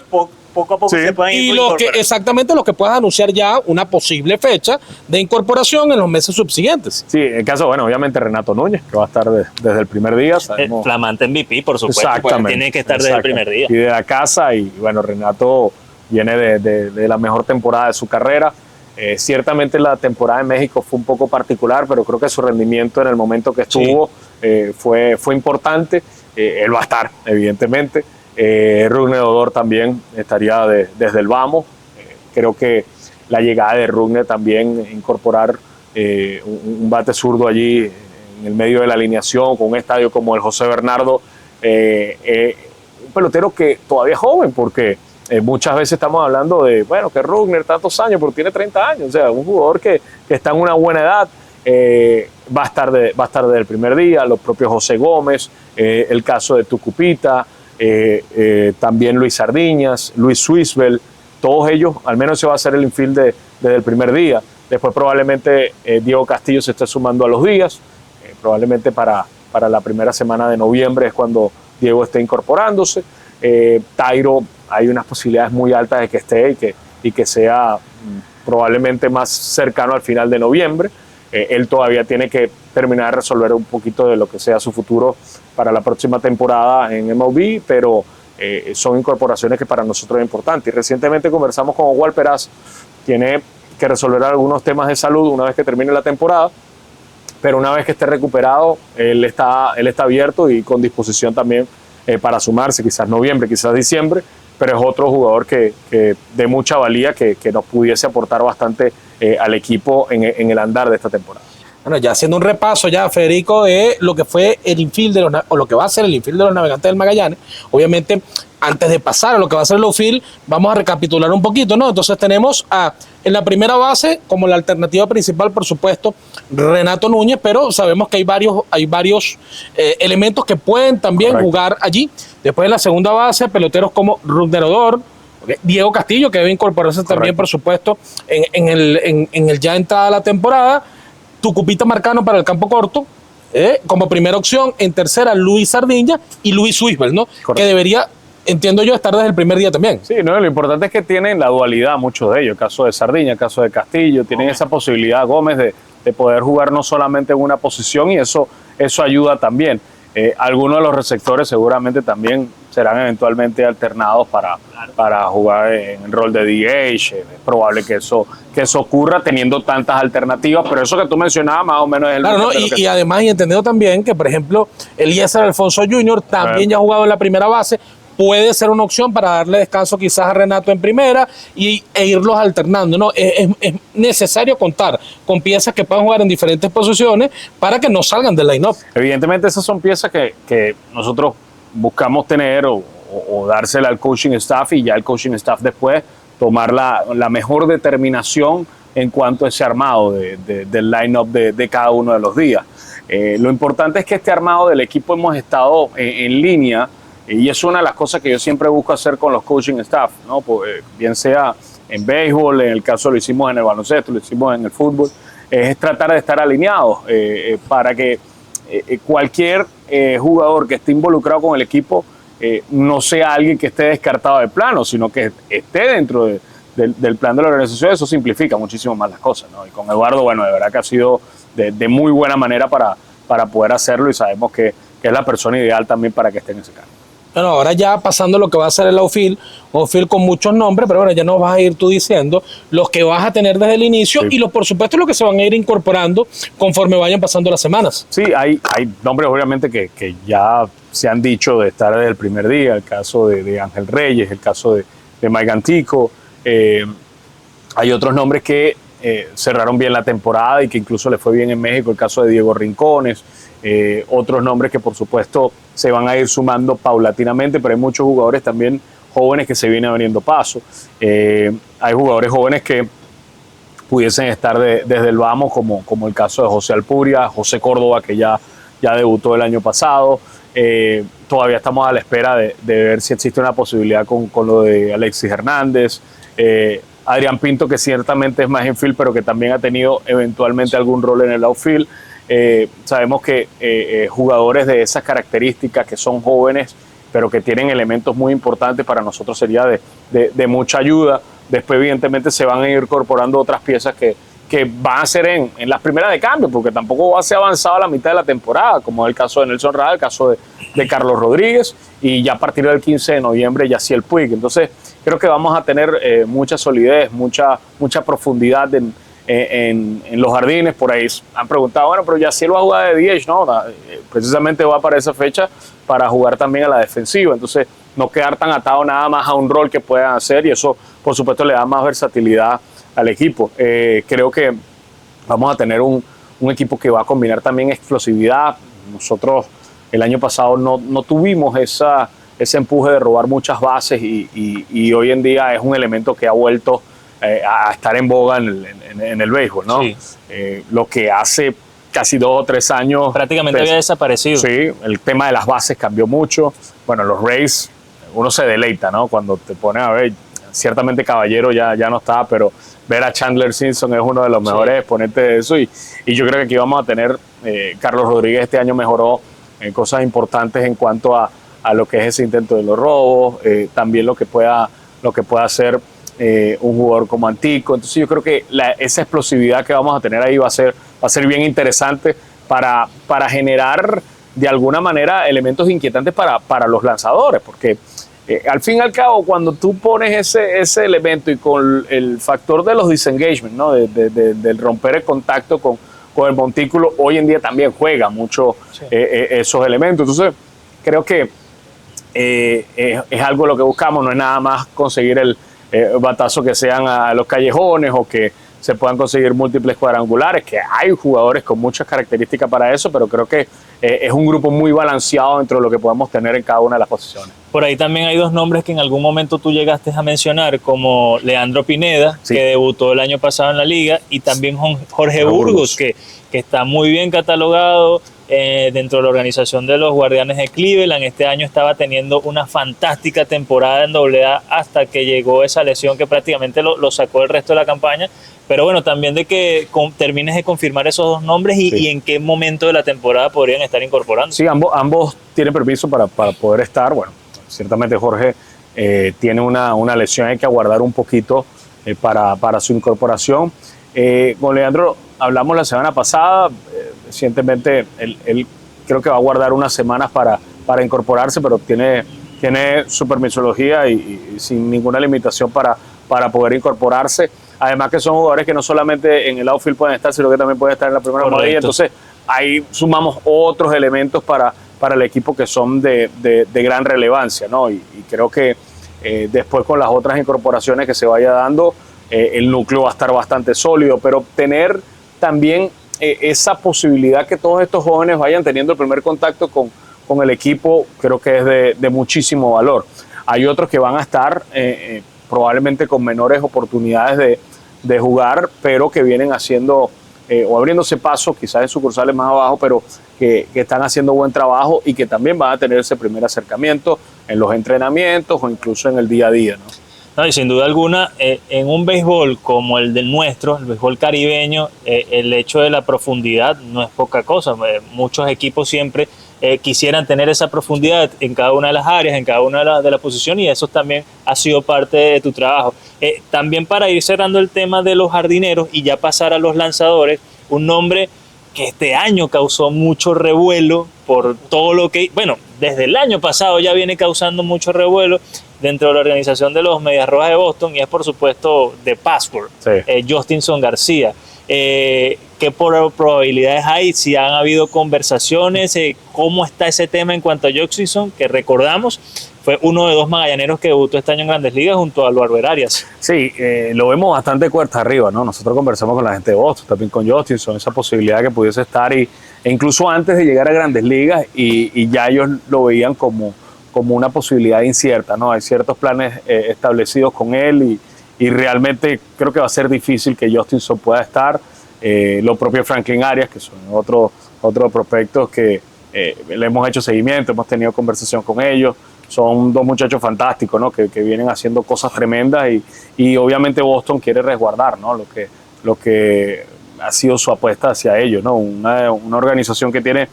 A: poco a poco se pueden ir
C: exactamente los que puedan anunciar ya una posible fecha de incorporación en los meses subsiguientes.
B: Sí, en el caso, bueno, obviamente Renato Núñez, que va a estar desde el primer día.
A: Sabemos. Flamante MVP, por supuesto. Exactamente. Tiene que estar desde el primer día.
B: Y de la casa, y bueno, Renato viene de la mejor temporada de su carrera. Ciertamente la temporada en México fue un poco particular, pero creo que su rendimiento en el momento que estuvo fue importante. Él va a estar, evidentemente. Rugner Odor también estaría desde el vamos. Creo que la llegada de Rugner también, incorporar un bate zurdo allí en el medio de la alineación, con un estadio como el José Bernardo, un pelotero que todavía es joven, porque muchas veces estamos hablando de, bueno, que Rugner tantos años, pero tiene 30 años, o sea, un jugador que está en una buena edad, va a estar desde el primer día, los propios José Gómez, el caso de Tucupita, también Luis Sardiñas, Luis Swissbell, todos ellos, al menos se va a hacer el infield desde el primer día. Después probablemente Diego Castillo se esté sumando a los días, probablemente para la primera semana de noviembre es cuando Diego esté incorporándose. Tairo, hay unas posibilidades muy altas de que esté y que sea probablemente más cercano al final de noviembre. Él todavía tiene que terminar de resolver un poquito de lo que sea su futuro para la próxima temporada en MLB, pero son incorporaciones que para nosotros es importante. Y recientemente conversamos con Oswald Peraz, tiene que resolver algunos temas de salud una vez que termine la temporada, pero una vez que esté recuperado, él está abierto y con disposición también para sumarse, quizás noviembre, quizás diciembre, pero es otro jugador que de mucha valía, que nos pudiese aportar bastante al equipo en el andar de esta temporada.
C: Bueno, ya haciendo un repaso ya, Federico, de lo que fue el infield o lo que va a ser el infield de los Navegantes del Magallanes. Obviamente, antes de pasar a lo que va a ser el outfield, vamos a recapitular un poquito, ¿no? Entonces tenemos en la primera base, como la alternativa principal, por supuesto, Renato Núñez, pero sabemos que hay varios elementos que pueden también jugar allí. Después en la segunda base, peloteros como Rugner Odor, Diego Castillo, que debe incorporarse también, por supuesto, en el ya entrada la temporada. Tucupita Marcano para el campo corto, como primera opción. En tercera, Luis Sardiña y Luis Swissbell, ¿no? Correcto. Que debería, entiendo yo, estar desde el primer día también.
B: Sí, no, lo importante es que tienen la dualidad, muchos de ellos. El caso de Sardiña, el caso de Castillo, tienen esa posibilidad, Gómez, de poder jugar no solamente en una posición, y eso ayuda también. Algunos de los receptores seguramente también serán eventualmente alternados para jugar en el rol de DH. Es probable que eso ocurra teniendo tantas alternativas, pero eso que tú mencionabas más o menos es el
C: claro, ¿no? Y además, y entendido también que, por ejemplo, Eliezer Alfonso Jr. también ya ha jugado en la primera base, puede ser una opción para darle descanso quizás a Renato en primera e irlos alternando, ¿no? Es necesario contar con piezas que puedan jugar en diferentes posiciones para que no salgan del line-up.
B: Evidentemente esas son piezas que nosotros buscamos tener o dársela al coaching staff, y ya el coaching staff después tomar la mejor determinación en cuanto a ese armado del line-up de cada uno de los días. Lo importante es que este armado del equipo hemos estado en línea, y es una de las cosas que yo siempre busco hacer con los coaching staff, ¿no? Pues, bien sea en béisbol, en el caso lo hicimos en el baloncesto, lo hicimos en el fútbol, es tratar de estar alineados para que cualquier jugador que esté involucrado con el equipo no sea alguien que esté descartado del plano, sino que esté dentro del plan de la organización. Eso simplifica muchísimo más las cosas, ¿no? Y con Eduardo, bueno, de verdad que ha sido de muy buena manera para poder hacerlo, y sabemos que es la persona ideal también para que esté en ese cargo.
C: Bueno, ahora ya pasando a lo que va a ser el outfield con muchos nombres, pero bueno, ya nos vas a ir tú diciendo los que vas a tener desde el inicio, sí, y por supuesto los que se van a ir incorporando conforme vayan pasando las semanas.
B: Sí, hay nombres obviamente que ya se han dicho de estar desde el primer día, el caso de Ángel Reyes, el caso de Mike Antico, hay otros nombres que cerraron bien la temporada y que incluso le fue bien en México, el caso de Diego Rincones, otros nombres que por supuesto se van a ir sumando paulatinamente, pero hay muchos jugadores también jóvenes que se vienen abriendo paso. Hay jugadores jóvenes que pudiesen estar desde el vamos, como el caso de José Alpuria, José Córdoba, que ya debutó el año pasado. Todavía estamos a la espera de ver si existe una posibilidad con lo de Alexis Hernández. Adrián Pinto, que ciertamente es más infield, pero que también ha tenido eventualmente algún rol en el outfield. Sabemos que jugadores de esas características, que son jóvenes, pero que tienen elementos muy importantes, para nosotros sería de mucha ayuda. Después, evidentemente, se van a ir incorporando otras piezas que van a ser en las primeras de cambio, porque tampoco va a ser avanzado a la mitad de la temporada, como es el caso de Nelson Rada, el caso de Carlos Rodríguez, y ya a partir del 15 de noviembre Yaciel Puig. Entonces, creo que vamos a tener mucha solidez, mucha profundidad en los jardines. Por ahí han preguntado, bueno, pero Yaciel va a jugar de DH, ¿no? Precisamente va para esa fecha para jugar también a la defensiva. Entonces, no quedar tan atado nada más a un rol que puedan hacer, y eso, por supuesto, le da más versatilidad al equipo. Creo que vamos a tener un un equipo que va a combinar también explosividad. Nosotros el año pasado no tuvimos ese empuje de robar muchas bases y hoy en día es un elemento que ha vuelto a estar en boga en el béisbol, ¿no?
A: Sí.
B: Lo que hace casi 2 o 3 años
A: Prácticamente había desaparecido.
B: Sí, el tema de las bases cambió mucho. Bueno, los Rays, uno se deleita, ¿no? Cuando te pones a ver, ciertamente Caballero ya no está, pero ver a Chandler Simpson es uno de los mejores exponentes de eso y yo creo que aquí vamos a tener, Carlos Rodríguez este año mejoró cosas importantes en cuanto a lo que es ese intento de los robos, también lo que pueda hacer un jugador como Antico. Entonces yo creo que esa explosividad que vamos a tener ahí va a ser bien interesante para generar de alguna manera elementos inquietantes para los lanzadores, porque al fin y al cabo cuando tú pones ese elemento y con el factor de los disengagement, ¿no? del romper el contacto con el montículo, hoy en día también juega mucho esos elementos. Entonces creo que es algo lo que buscamos, no es nada más conseguir el batazo que sean a los callejones o que se puedan conseguir múltiples cuadrangulares, que hay jugadores con muchas características para eso, pero creo que es un grupo muy balanceado dentro de lo que podemos tener en cada una de las posiciones.
A: Por ahí también hay 2 nombres que en algún momento tú llegaste a mencionar, como Leandro Pineda,
B: Sí.
A: que debutó el año pasado en la liga, y también Jorge Burgos, que está muy bien catalogado dentro de la organización de los Guardianes de Cleveland. Este año estaba teniendo una fantástica temporada en AA hasta que llegó esa lesión que prácticamente lo sacó del resto de la campaña. Pero bueno, también de que termines de confirmar esos 2 nombres y en qué momento de la temporada podrían estar incorporando.
B: Sí, ambos tienen permiso para poder estar. Bueno, ciertamente Jorge tiene una lesión, hay que aguardar un poquito para su incorporación. Con Leandro hablamos la semana pasada, recientemente él creo que va a guardar unas semanas para incorporarse, pero tiene su permisología y sin ninguna limitación para poder incorporarse. Además que son jugadores que no solamente en el outfield pueden estar, sino que también pueden estar en la primera almohadilla. Entonces ahí sumamos otros elementos para el equipo que son de gran relevancia, ¿no? Y creo que después con las otras incorporaciones que se vaya dando, el núcleo va a estar bastante sólido, pero tener también esa posibilidad que todos estos jóvenes vayan teniendo el primer contacto con el equipo, creo que es de muchísimo valor. Hay otros que van a estar probablemente con menores oportunidades de jugar, pero que vienen haciendo o abriéndose paso, quizás en sucursales más abajo, pero que están haciendo buen trabajo y que también van a tener ese primer acercamiento en los entrenamientos o incluso en el día a día, ¿no?
A: No, y sin duda alguna, en un béisbol como el del nuestro, el béisbol caribeño, el hecho de la profundidad no es poca cosa. Muchos equipos siempre quisieran tener esa profundidad en cada una de las áreas, en cada una de las posiciones, y eso también ha sido parte de tu trabajo. También para ir cerrando el tema de los jardineros y ya pasar a los lanzadores, un nombre que este año causó mucho revuelo por todo lo que... Bueno, desde el año pasado ya viene causando mucho revuelo dentro de la organización de los Medias Rojas de Boston, y es por supuesto de Password, Justinson García. ¿Qué probabilidades hay? Si han habido conversaciones, ¿cómo está ese tema en cuanto a Justinson? Que recordamos, fue uno de 2 magallaneros que debutó este año en Grandes Ligas junto a Álvaro Arias.
B: Sí, lo vemos bastante cuesta arriba, ¿no? Nosotros conversamos con la gente de Boston, también con Justinson, esa posibilidad que pudiese estar, e incluso antes de llegar a Grandes Ligas, y ya ellos lo veían como una posibilidad incierta, ¿no? Hay ciertos planes establecidos con él y realmente creo que va a ser difícil que Justinson pueda estar. Lo propio Franklin Arias, que son otros prospectos que le hemos hecho seguimiento, hemos tenido conversación con ellos. Son 2 muchachos fantásticos, ¿no? que vienen haciendo cosas tremendas y obviamente Boston quiere resguardar, ¿no? lo que ha sido su apuesta hacia ellos, ¿no? Una organización que tiene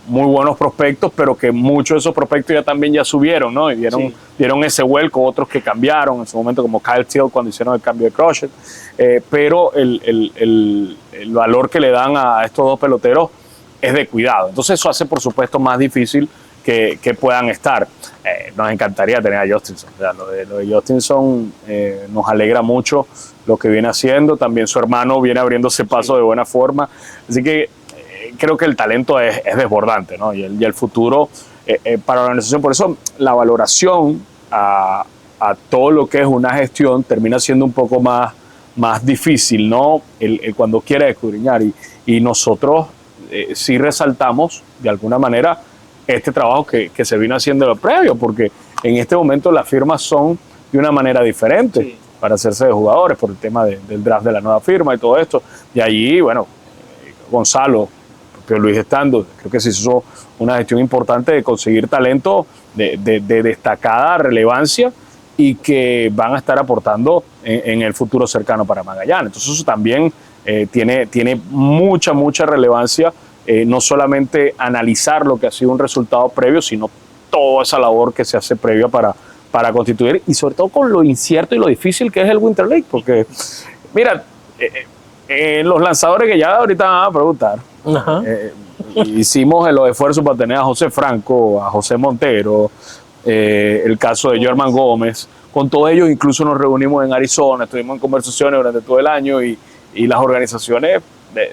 B: muy buenos prospectos, pero que muchos de esos prospectos ya subieron, ¿no? Y dieron ese vuelco, otros que cambiaron en su momento, como Kyle Till cuando hicieron el cambio de Crochet, pero el valor que le dan a estos 2 peloteros es de cuidado. Entonces eso hace, por supuesto, más difícil que puedan estar. Nos encantaría tener a Justinson. O sea, lo de Justinson nos alegra mucho lo que viene haciendo. También su hermano viene abriéndose paso de buena forma. Así que creo que el talento es desbordante, ¿no? Y el futuro para la organización. Por eso la valoración a todo lo que es una gestión termina siendo un poco más difícil, ¿no? El cuando quiere escudriñar. Y y nosotros sí resaltamos de alguna manera este trabajo que se vino haciendo en lo previo, porque en este momento las firmas son de una manera diferente para hacerse de jugadores por el tema del draft de la nueva firma y todo esto. Y allí, bueno, Gonzalo, Pio Luis estando, creo que se hizo una gestión importante de conseguir talento de destacada relevancia y que van a estar aportando en el futuro cercano para Magallanes. Entonces eso también tiene mucha relevancia, no solamente analizar lo que ha sido un resultado previo, sino toda esa labor que se hace previa para constituir, y sobre todo con lo incierto y lo difícil que es el Winter League, porque mira, los lanzadores que ya ahorita van a preguntar, hicimos los esfuerzos para tener a José Franco, a José Montero, el caso de Germán Gómez. Con todos ellos incluso nos reunimos en Arizona, estuvimos en conversaciones durante todo el año y las organizaciones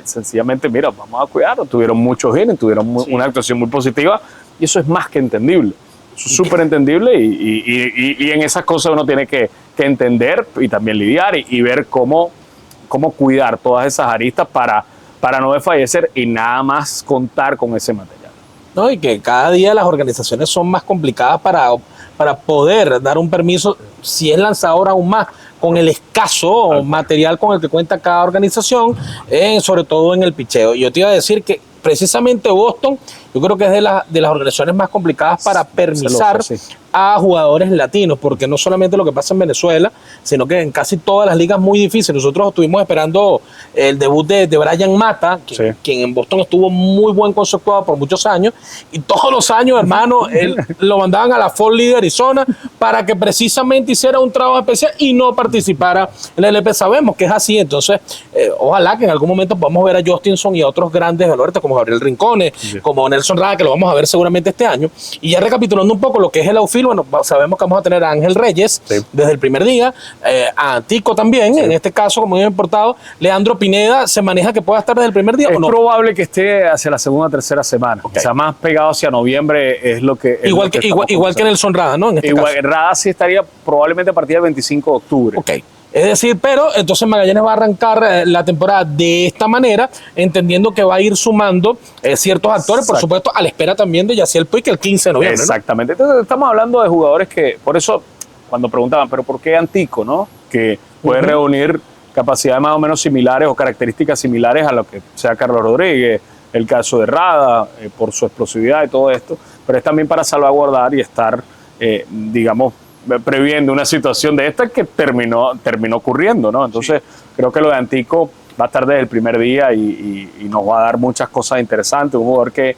B: sencillamente, mira, vamos a cuidarlo. Tuvieron muchos innings, tuvieron una actuación muy positiva y eso es más que entendible. Eso es súper entendible y en esas cosas uno tiene que entender y también lidiar y ver cómo cuidar todas esas aristas para no desfallecer y nada más contar con ese material.
C: No, y que cada día las organizaciones son más complicadas para poder dar un permiso, si es lanzador aún más, con el escaso material con el que cuenta cada organización, sobre todo en el picheo. Yo te iba a decir que precisamente Boston, yo creo que es de las organizaciones más complicadas para permisar a jugadores latinos, porque no solamente lo que pasa en Venezuela, sino que en casi todas las ligas muy difíciles. Nosotros estuvimos esperando el debut de Brian Mata, quien en Boston estuvo muy buen conceptuado por muchos años, y todos los años, hermano, él lo mandaban a la Fall League de Arizona para que precisamente hiciera un trabajo especial y no participara en la LP. Sabemos que es así, entonces ojalá que en algún momento podamos ver a Justinson y a otros grandes valores como Gabriel Rincones, como Nelson Rada, que lo vamos a ver seguramente este año. Y ya recapitulando un poco lo que es el outfield, bueno, sabemos que vamos a tener a Ángel Reyes desde el primer día, a Tico también, en este caso, como bien importado. Leandro Pineda, ¿se maneja que pueda estar desde el primer día o no?
B: Es probable que esté hacia la segunda o tercera semana. O sea, más pegado hacia noviembre es lo que...
C: Igual que Nelson Rada, ¿no? En este caso.
B: Rada sí estaría probablemente a partir del 25 de octubre.
C: Ok. Es decir, pero entonces Magallanes va a arrancar la temporada de esta manera, entendiendo que va a ir sumando ciertos actores, por supuesto, a la espera también de Yaciel Puig el 15 de noviembre.
B: Exactamente. Entonces estamos hablando de jugadores que, por eso, cuando preguntaban, ¿pero por qué Antico, no? Que puede reunir capacidades más o menos similares o características similares a lo que sea Carlos Rodríguez, el caso de Rada, por su explosividad y todo esto, pero es también para salvaguardar y estar, digamos, previendo una situación de esta que terminó ocurriendo, ¿no? Entonces, creo que lo de Antico va a estar desde el primer día y nos va a dar muchas cosas interesantes. Un jugador que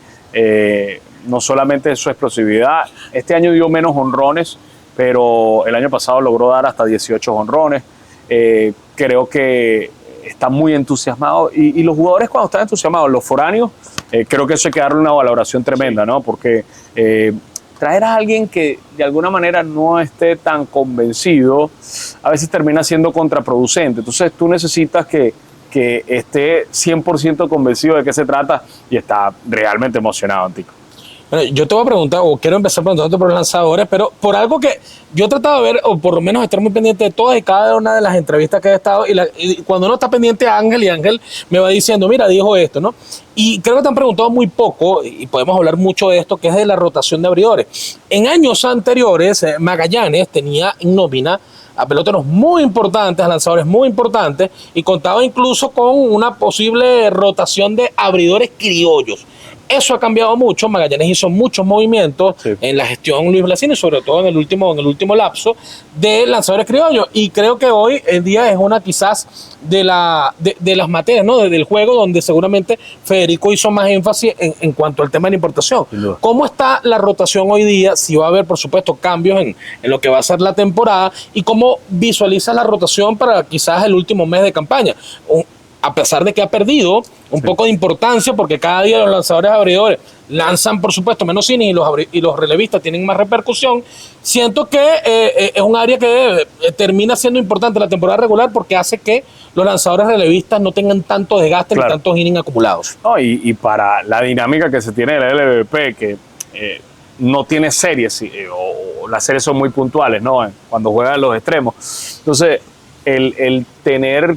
B: no solamente su explosividad, este año dio menos jonrones, pero el año pasado logró dar hasta 18 jonrones. Creo que está muy entusiasmado y los jugadores cuando están entusiasmados, los foráneos, creo que eso hay que darle una valoración tremenda, ¿no? Porque traer a alguien que de alguna manera no esté tan convencido a veces termina siendo contraproducente. Entonces tú necesitas que esté 100% convencido de qué se trata y está realmente emocionado, Antico.
C: Bueno, yo te voy a preguntar, o quiero empezar preguntándote por los lanzadores, pero por algo que yo he tratado de ver, o por lo menos estar muy pendiente de todas y cada una de las entrevistas que he estado, y cuando uno está pendiente a Ángel, y Ángel me va diciendo, mira, dijo esto, ¿no? Y creo que te han preguntado muy poco, y podemos hablar mucho de esto, que es de la rotación de abridores. En años anteriores, Magallanes tenía en nómina a peloteros muy importantes, a lanzadores muy importantes, y contaba incluso con una posible rotación de abridores criollos. Eso ha cambiado mucho. Magallanes hizo muchos movimientos en la gestión Luis Blasini, sobre todo en el último lapso de lanzadores criollos. Y creo que hoy en día es una quizás de las materias, ¿no? Del juego donde seguramente Federico hizo más énfasis en cuanto al tema de la importación. ¿Cómo está la rotación hoy día? Si va a haber, por supuesto, cambios en lo que va a ser la temporada, y cómo visualiza la rotación para quizás el último mes de campaña. A pesar de que ha perdido un poco de importancia, porque cada día los lanzadores abridores lanzan, por supuesto, menos innings y los relevistas tienen más repercusión, siento que es un área que termina siendo importante la temporada regular porque hace que los lanzadores relevistas no tengan tanto desgaste ni tantos innings acumulados.
B: No, y para la dinámica que se tiene en el LVP, que no tiene series, o las series son muy puntuales, ¿no? Cuando juegan los extremos. Entonces, el tener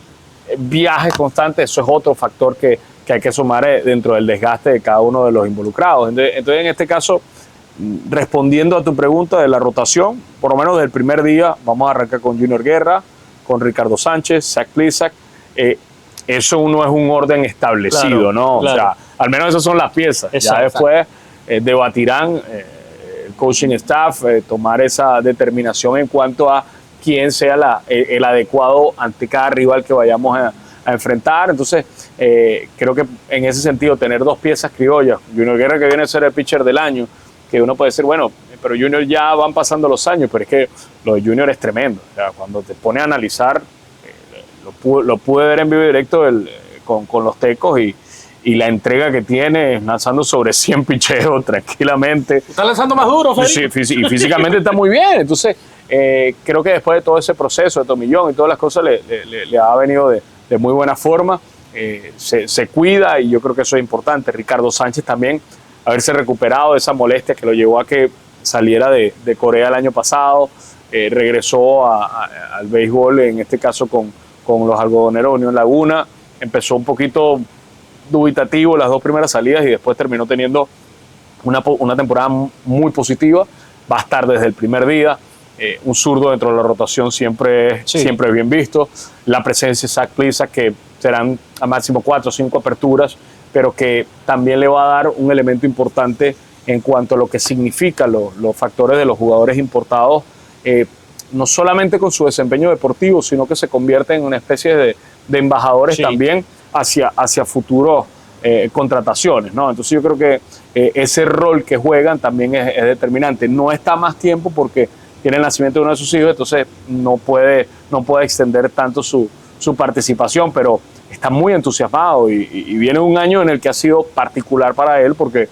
B: viajes constantes, eso es otro factor que que hay que sumar dentro del desgaste de cada uno de los involucrados. Entonces en este caso, respondiendo a tu pregunta de la rotación, por lo menos desde el primer día, vamos a arrancar con Junior Guerra, con Ricardo Sánchez, Zach Plisak. Eso no es un orden establecido, claro, ¿no? Claro. O sea, al menos esas son las piezas. Exacto. Ya después debatirán el coaching staff, tomar esa determinación en cuanto a quién sea el adecuado ante cada rival que vayamos a enfrentar. Entonces, creo que en ese sentido, tener dos piezas criollas, Junior Guerra, que viene a ser el pitcher del año, que uno puede decir, bueno, pero Junior ya van pasando los años, pero es que lo de Junior es tremendo. O sea, cuando te pone a analizar, lo pude ver en vivo directo con los Tecos y la entrega que tiene, lanzando sobre 100 picheos tranquilamente.
C: ¿Está lanzando más duro, Federico?
B: Sí, y físicamente está muy bien. Entonces, creo que después de todo ese proceso de tomillón y todas las cosas, le ha venido de muy buena forma. Se cuida y yo creo que eso es importante. Ricardo Sánchez también, haberse recuperado de esa molestia que lo llevó a que saliera de Corea el año pasado, regresó al béisbol, en este caso con los algodoneros de Unión Laguna. Empezó un poquito dubitativo las dos primeras salidas y después terminó teniendo una temporada muy positiva. Va a estar desde el primer día. Un zurdo dentro de la rotación siempre es bien visto. La presencia de Zach Plisak, que serán a máximo 4 o 5 aperturas, pero que también le va a dar un elemento importante en cuanto a lo que significan los factores de los jugadores importados, no solamente con su desempeño deportivo, sino que se convierte en una especie de embajadores también hacia futuros contrataciones, ¿no? Entonces yo creo que ese rol que juegan también es determinante. No está más tiempo porque tiene el nacimiento de uno de sus hijos, entonces no puede extender tanto su participación, pero está muy entusiasmado y viene un año en el que ha sido particular para él porque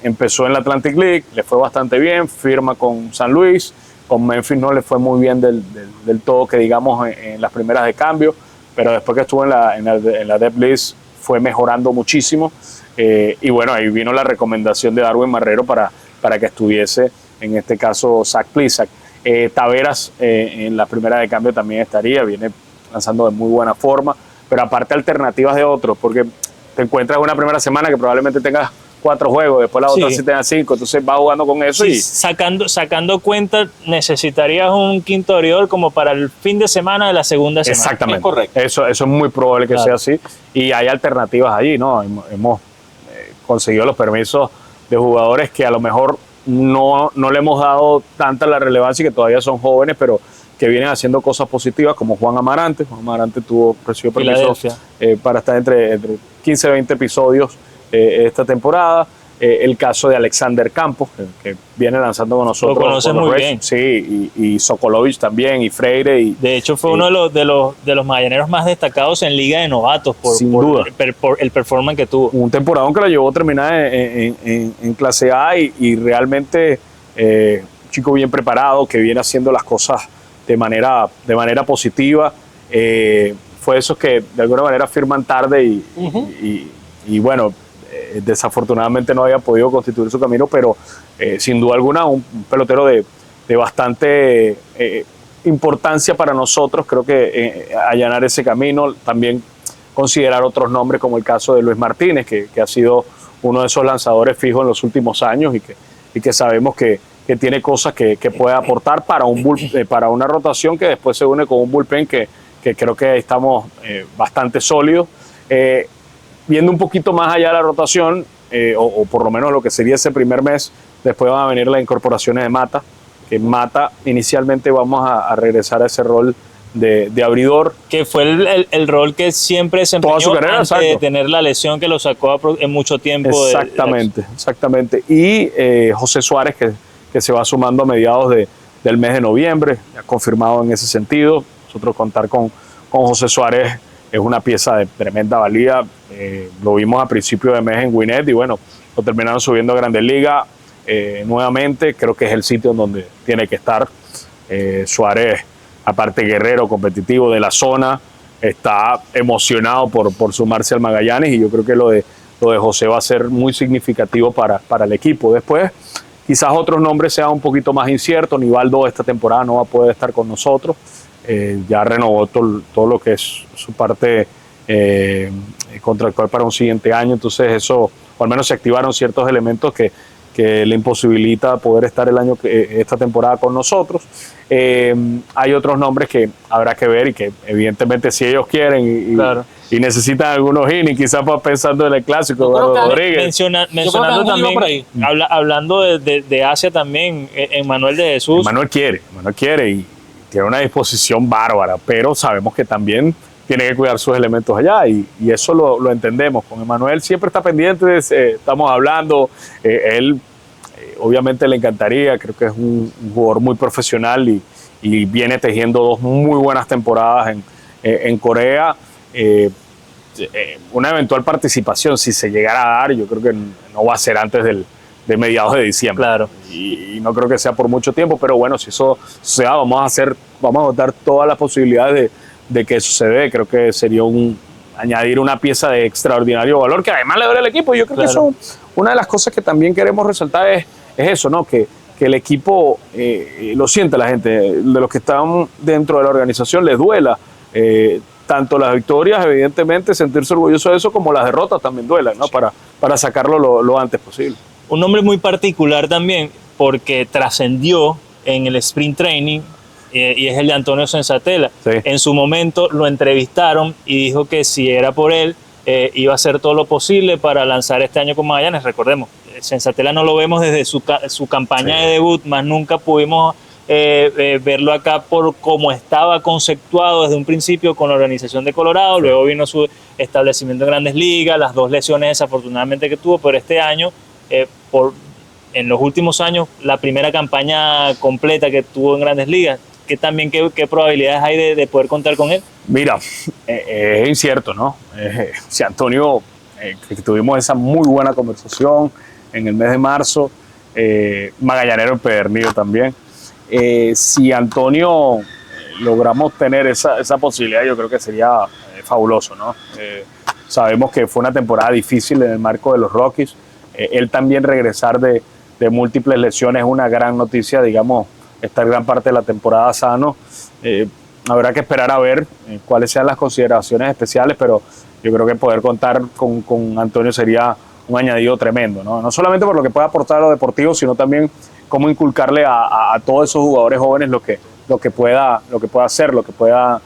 B: empezó en la Atlantic League, le fue bastante bien, firma con San Luis, con Memphis no le fue muy bien del todo, que digamos en las primeras de cambio, pero después que estuvo en la Depth List fue mejorando muchísimo, y bueno, ahí vino la recomendación de Darwin Marrero para que estuviese, en este caso, Zach Plisak. Taveras en la primera de cambio también estaría, viene lanzando de muy buena forma, pero aparte alternativas de otros, porque te encuentras una primera semana que probablemente tengas 4 juegos, después la otra sí tengas 5, entonces vas jugando con eso.
A: Sí,
B: y
A: sacando cuenta, necesitarías un quinto abridor como para el fin de semana de la segunda semana.
B: Exactamente,
A: es correcto.
B: Eso es muy probable que sea así, y hay alternativas allí, ¿no? Hemos conseguido los permisos de jugadores que a lo mejor no le hemos dado tanta la relevancia y que todavía son jóvenes, pero que vienen haciendo cosas positivas, como Juan Amarante. Juan Amarante recibió permiso para estar entre 15 y 20 episodios esta temporada. El caso de Alexander Campos, que viene lanzando con nosotros.
A: Lo conoces muy bien.
B: Sí, y Sokolovich también, y Freire.
A: De hecho, fue uno de los magallaneros más destacados en Liga de Novatos
B: sin duda.
A: Por el performance que tuvo.
B: Un temporadón que lo llevó a terminar en clase A y realmente un chico bien preparado, que viene haciendo las cosas de manera positiva. Fue esos que de alguna manera firman tarde y bueno, desafortunadamente no había podido constituir su camino, pero sin duda alguna un pelotero de bastante importancia para nosotros. Creo que allanar ese camino, también considerar otros nombres como el caso de Luis Martínez, que ha sido uno de esos lanzadores fijos en los últimos años y que sabemos que tiene cosas que puede aportar para una rotación que después se une con un bullpen que creo que estamos bastante sólidos. Viendo un poquito más allá de la rotación, o por lo menos lo que sería ese primer mes, después van a venir las incorporaciones de Mata, que Mata inicialmente vamos a regresar a ese rol de abridor.
A: Que fue el rol que siempre desempeñó toda su carrera, antes de tener la lesión que lo sacó en mucho tiempo.
B: Exactamente. Y José Suárez, que se va sumando a mediados del mes de noviembre, ya confirmado en ese sentido. Nosotros contar con José Suárez es una pieza de tremenda valía. Lo vimos a principio de mes en Gwinnett y bueno, lo terminaron subiendo a Grandes Ligas nuevamente. Creo que es el sitio en donde tiene que estar. Suárez, aparte guerrero, competitivo de la zona, está emocionado por sumarse al Magallanes, y yo creo que lo de José va a ser muy significativo para el equipo. Después, quizás otros nombres sean un poquito más inciertos. Nivaldo esta temporada no va a poder estar con nosotros. Ya renovó todo lo que es su parte contractual para un siguiente año, entonces eso, o al menos se activaron ciertos elementos que le imposibilita poder estar esta temporada con nosotros. Hay otros nombres que habrá que ver y que evidentemente si ellos quieren
A: Claro.
B: y necesitan algunos innings, quizás pensando en el clásico, Eduardo Rodríguez.
A: Mencionando también, hablando de Asia también, Emmanuel de Jesús.
B: Manuel quiere y tiene una disposición bárbara, pero sabemos que también tiene que cuidar sus elementos allá y eso lo entendemos. Con Emmanuel siempre está pendiente, estamos hablando, él obviamente le encantaría, creo que es un jugador muy profesional y viene tejiendo 2 muy buenas temporadas en Corea. Una eventual participación, si se llegara a dar, yo creo que no va a ser antes de mediados de diciembre.
A: Claro.
B: Y no creo que sea por mucho tiempo, pero bueno, si eso se da, vamos a dar todas las posibilidades de que eso se dé. Creo que sería añadir una pieza de extraordinario valor que además le duele al equipo. Yo creo que eso, una de las cosas que también queremos resaltar es eso, ¿no? Que el equipo lo siente la gente, de los que están dentro de la organización les duela. Tanto las victorias, evidentemente, sentirse orgulloso de eso, como las derrotas también duelan, ¿no? Para sacarlo lo antes posible.
A: Un nombre muy particular también, porque trascendió en el sprint training, y es el de Antonio Senzatela.
B: Sí.
A: En su momento lo entrevistaron y dijo que si era por él, iba a hacer todo lo posible para lanzar este año con Magallanes. Recordemos, Senzatela no lo vemos desde su campaña de debut, más nunca pudimos verlo acá por cómo estaba conceptuado desde un principio con la organización de Colorado. Luego vino su establecimiento en Grandes Ligas, las 2 lesiones desafortunadamente que tuvo, pero este año, en los últimos años, la primera campaña completa que tuvo en Grandes Ligas. ¿Qué probabilidades hay de poder contar con él?
B: Mira, es incierto, ¿no? Si Antonio, que tuvimos esa muy buena conversación en el mes de marzo, Magallanero empedernido también. Si Antonio logramos tener esa posibilidad, yo creo que sería fabuloso, ¿no? Sabemos que fue una temporada difícil en el marco de los Rockies. Él también regresar de múltiples lesiones es una gran noticia, digamos, estar gran parte de la temporada sano. Habrá que esperar a ver cuáles sean las consideraciones especiales, pero yo creo que poder contar con Antonio sería un añadido tremendo, ¿no? No solamente por lo que puede aportar a lo deportivo, sino también cómo inculcarle a todos esos jugadores jóvenes lo que pueda hacer, lo que pueda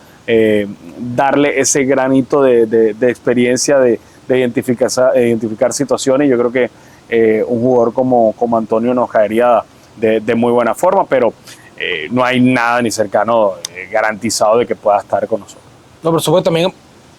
B: darle ese granito de experiencia, de identificar situaciones. Yo creo que un jugador como Antonio nos caería de muy buena forma, pero no hay nada ni cercano garantizado de que pueda estar con nosotros.
C: No, por supuesto, también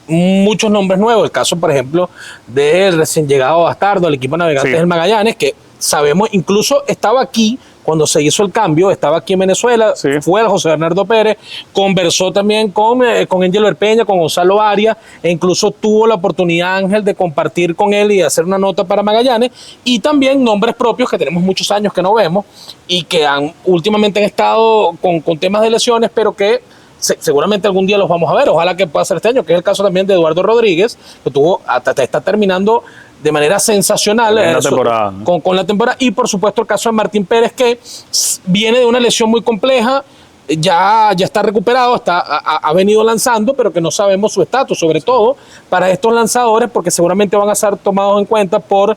C: muchos nombres nuevos. El caso, por ejemplo, del recién llegado Bastardo al equipo Navegantes del Magallanes, que sabemos, incluso estaba aquí cuando se hizo el cambio, estaba aquí en Venezuela, fue a José Bernardo Pérez, conversó también con Angelo Erpeña, con Gonzalo Arias, e incluso tuvo la oportunidad, Ángel, de compartir con él y hacer una nota para Magallanes, y también nombres propios que tenemos muchos años que no vemos y que últimamente han estado con temas de lesiones, pero que seguramente algún día los vamos a ver, ojalá que pueda ser este año, que es el caso también de Eduardo Rodríguez, que está terminando de manera sensacional con la temporada, y por supuesto el caso de Martín Pérez, que viene de una lesión muy compleja, ya está recuperado, ha venido lanzando, pero que no sabemos su estatus, sobre todo para estos lanzadores, porque seguramente van a ser tomados en cuenta por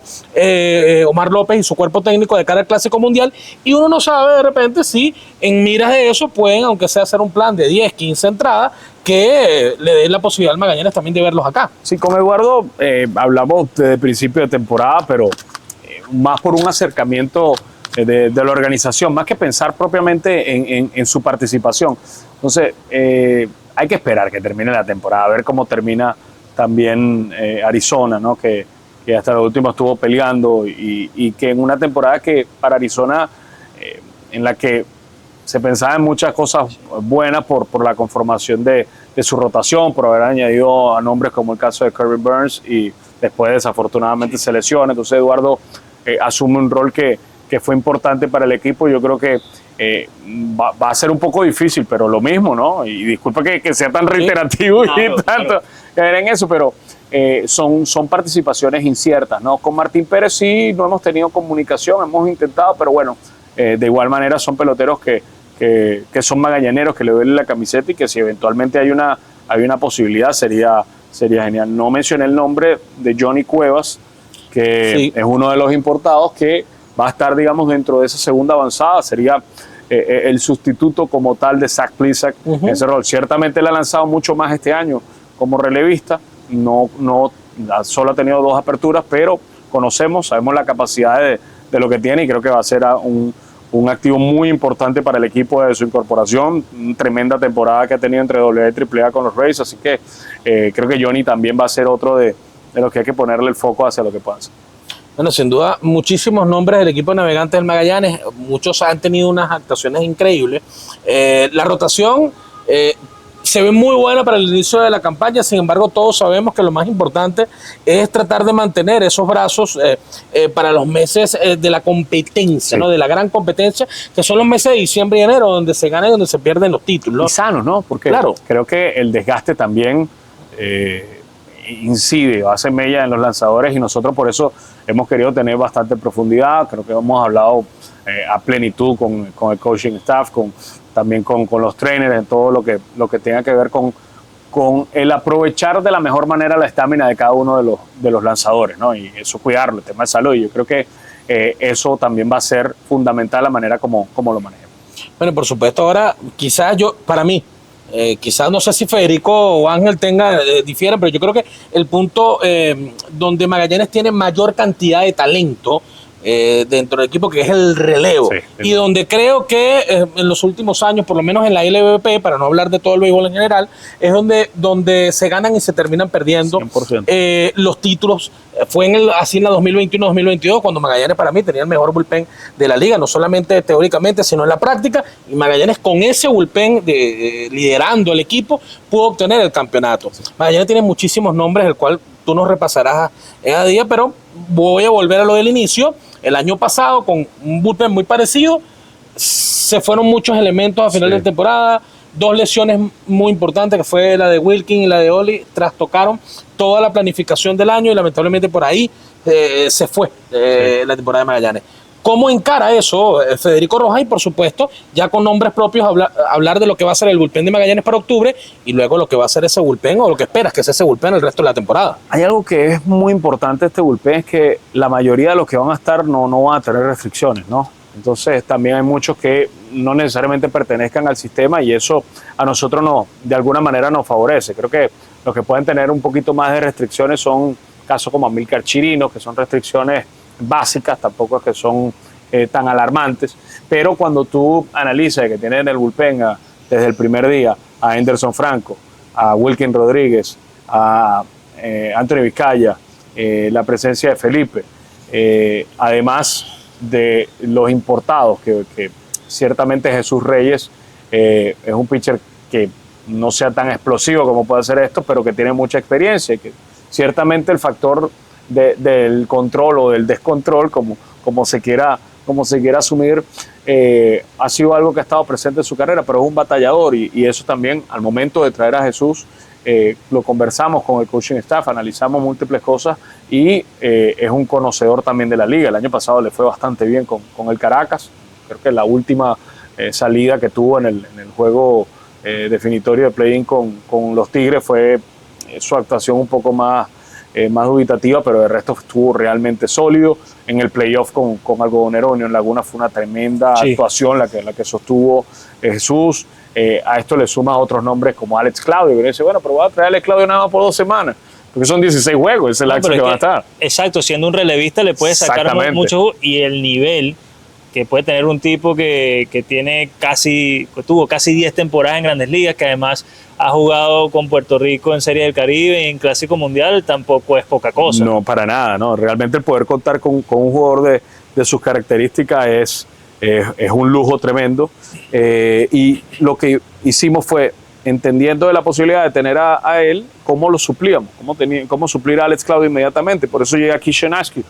C: Omar López y su cuerpo técnico de cara al Clásico Mundial, y uno no sabe de repente si en miras de eso pueden, aunque sea hacer un plan de 10, 15 entradas, que le den la posibilidad al Magallanes también de verlos acá.
B: Sí, con Eduardo hablamos desde el principio de temporada, pero más por un acercamiento de la organización, más que pensar propiamente en su participación. Entonces, hay que esperar que termine la temporada, a ver cómo termina también Arizona, ¿no? Que hasta lo último estuvo peleando y que en una temporada que para Arizona, en la que se pensaba en muchas cosas buenas por la conformación de su rotación, por haber añadido a nombres como el caso de Kirby Burns y después desafortunadamente se lesiona. Entonces Eduardo asume un rol que fue importante para el equipo. Yo creo que va a ser un poco difícil, pero lo mismo, ¿no? Y disculpa que sea tan reiterativo y tanto en eso, pero son participaciones inciertas, ¿no? Con Martín Pérez sí no hemos tenido comunicación, hemos intentado, pero bueno, de igual manera son peloteros que son magallaneros, que le duele la camiseta y que si eventualmente hay una posibilidad sería sería genial. No mencioné el nombre de Johnny Cuevas, que
C: Sí.
B: es uno de los importados que va a estar, digamos, dentro de esa segunda avanzada. Sería el sustituto como tal de Zach Plesac en ese rol. Ciertamente él ha lanzado mucho más este año como relevista. No solo ha tenido 2 aperturas, pero sabemos la capacidad de lo que tiene, y creo que va a ser un activo muy importante para el equipo de su incorporación. Una tremenda temporada que ha tenido entre AA y AAA con los Rays, así que creo que Johnny también va a ser otro de los que hay que ponerle el foco hacia lo que puedan hacer.
C: Bueno, sin duda, muchísimos nombres del equipo de Navegantes del Magallanes. Muchos han tenido unas actuaciones increíbles. La rotación se ve muy buena para el inicio de la campaña. Sin embargo, todos sabemos que lo más importante es tratar de mantener esos brazos para los meses de la competencia,
B: Sí.
C: ¿no? De la gran competencia, que son los meses de diciembre y enero, donde se ganan y donde se pierden los títulos.
B: Y sanos, ¿no? Porque
C: Claro.
B: creo que el desgaste también incide, hace mella en los lanzadores, y nosotros por eso hemos querido tener bastante profundidad. Creo que hemos hablado a plenitud con el coaching staff, también con los trainers, en todo lo que tenga que ver con el aprovechar de la mejor manera la estamina de cada uno de los lanzadores, ¿no? Y eso cuidarlo, el tema de salud. Y yo creo que eso también va a ser fundamental, la manera como lo manejemos.
C: Bueno, por supuesto, ahora quizás para mí, quizás no sé si Federico o Ángel difieran, pero yo creo que el punto donde Magallanes tiene mayor cantidad de talento dentro del equipo, que es el relevo,
B: Sí,
C: y donde creo que en los últimos años, por lo menos en la LVP, para no hablar de todo el béisbol en general, es donde se ganan y se terminan perdiendo
B: 100%.
C: los títulos. Fue así en la 2021-2022, cuando Magallanes para mí tenía el mejor bullpen de la liga, no solamente teóricamente, sino en la práctica, y Magallanes con ese bullpen liderando el equipo pudo obtener el campeonato. Magallanes tiene muchísimos nombres, el cual tú nos repasarás en a día, pero voy a volver a lo del inicio. El año pasado, con un bullpen muy parecido, se fueron muchos elementos a final de temporada. 2 lesiones muy importantes, que fue la de Wilkin y la de Oli, trastocaron toda la planificación del año, y lamentablemente por ahí se fue la temporada de Magallanes. ¿Cómo encara eso Federico Rojas? Y por supuesto, ya con nombres propios, hablar de lo que va a ser el bullpen de Magallanes para octubre, y luego lo que va a ser ese bullpen, o lo que esperas que sea ese bullpen el resto de la temporada.
B: Hay algo que es muy importante este bullpen, es que la mayoría de los que van a estar no van a tener restricciones, ¿no? Entonces también hay muchos que no necesariamente pertenezcan al sistema, y eso a nosotros de alguna manera nos favorece. Creo que los que pueden tener un poquito más de restricciones son casos como Amílcar Chirinos, que son restricciones básicas, tampoco es que son tan alarmantes, pero cuando tú analizas que tienen en el bullpen desde el primer día a Anderson Franco, a Wilkin Rodríguez, a Anthony Vizcaya, la presencia de Felipe, además de los importados, que ciertamente Jesús Reyes es un pitcher que no sea tan explosivo como puede ser esto, pero que tiene mucha experiencia, y que ciertamente el factor del control o del descontrol, como se quiera asumir, ha sido algo que ha estado presente en su carrera, pero es un batallador, y eso también al momento de traer a Jesús lo conversamos con el coaching staff, analizamos múltiples cosas, y es un conocedor también de la liga. El año pasado le fue bastante bien con el Caracas. Creo que la última salida que tuvo en el juego definitorio de play-in con los Tigres fue su actuación un poco más dubitativa, pero de resto estuvo realmente sólido. En el playoff con Algodonero Unión Laguna fue una tremenda actuación la que sostuvo Jesús. A esto le suma otros nombres como Alex Claudio, que dice, bueno, pero voy a traer a Alex Claudio nada más por 2 semanas, porque son 16 juegos, es el laxo que va a estar.
A: Exacto, siendo un relevista le puede sacar mucho, y el nivel que puede tener un tipo que tuvo casi 10 temporadas en Grandes Ligas, que además ha jugado con Puerto Rico en Serie del Caribe y en Clásico Mundial, tampoco es poca cosa.
B: No, para nada, no. Realmente el poder contar con un jugador de sus características es un lujo tremendo, y lo que hicimos fue, entendiendo de la posibilidad de tener a él, cómo lo suplíamos, cómo suplir a Alex Claudio inmediatamente. Por eso llega Kishan Askew,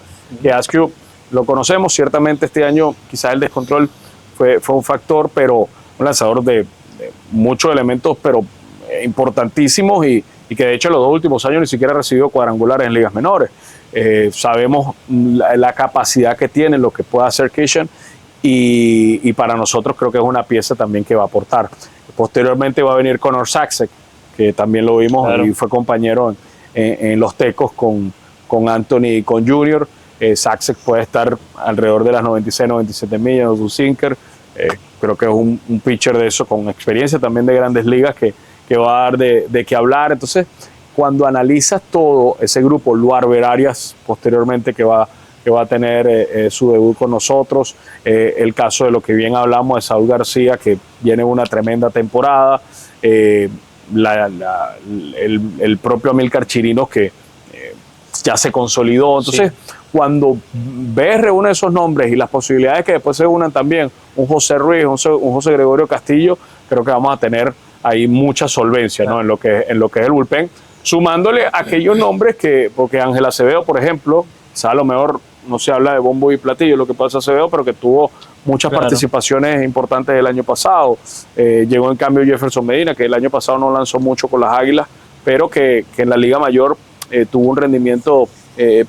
B: que Askew lo conocemos, ciertamente este año quizás el descontrol fue un factor, pero un lanzador de muchos elementos, pero importantísimos, y que de hecho en los 2 últimos años ni siquiera ha recibido cuadrangulares en ligas menores. Sabemos la capacidad que tiene, lo que puede hacer Kishan, y para nosotros creo que es una pieza también que va a aportar. Posteriormente va a venir Connor Saxek, que también lo vimos, claro, y fue compañero en los Tecos con Anthony y con Junior. Saxek puede estar alrededor de las 96, 97 millas, un sinker. Creo que es un pitcher de eso con experiencia también de grandes ligas que va a dar de qué hablar. Entonces, cuando analizas todo ese grupo, Luarber Arias posteriormente que va a tener su debut con nosotros, el caso de lo que bien hablamos de Saúl García, que viene una tremenda temporada, el propio Amílcar Chirinos, que ya se consolidó. Entonces, cuando ves, reúne esos nombres y las posibilidades que después se unan también, un José Ruiz, un José Gregorio Castillo, creo que vamos a tener ahí mucha solvencia, ¿no? en lo que es el bullpen, sumándole aquellos nombres porque Ángel Acevedo, por ejemplo, o sea, a lo mejor no se habla de bombo y platillo lo que pasa Acevedo, pero que tuvo muchas participaciones importantes el año pasado. Llegó en cambio Jefferson Medina, que el año pasado no lanzó mucho con las Águilas, pero que en la Liga Mayor tuvo un rendimiento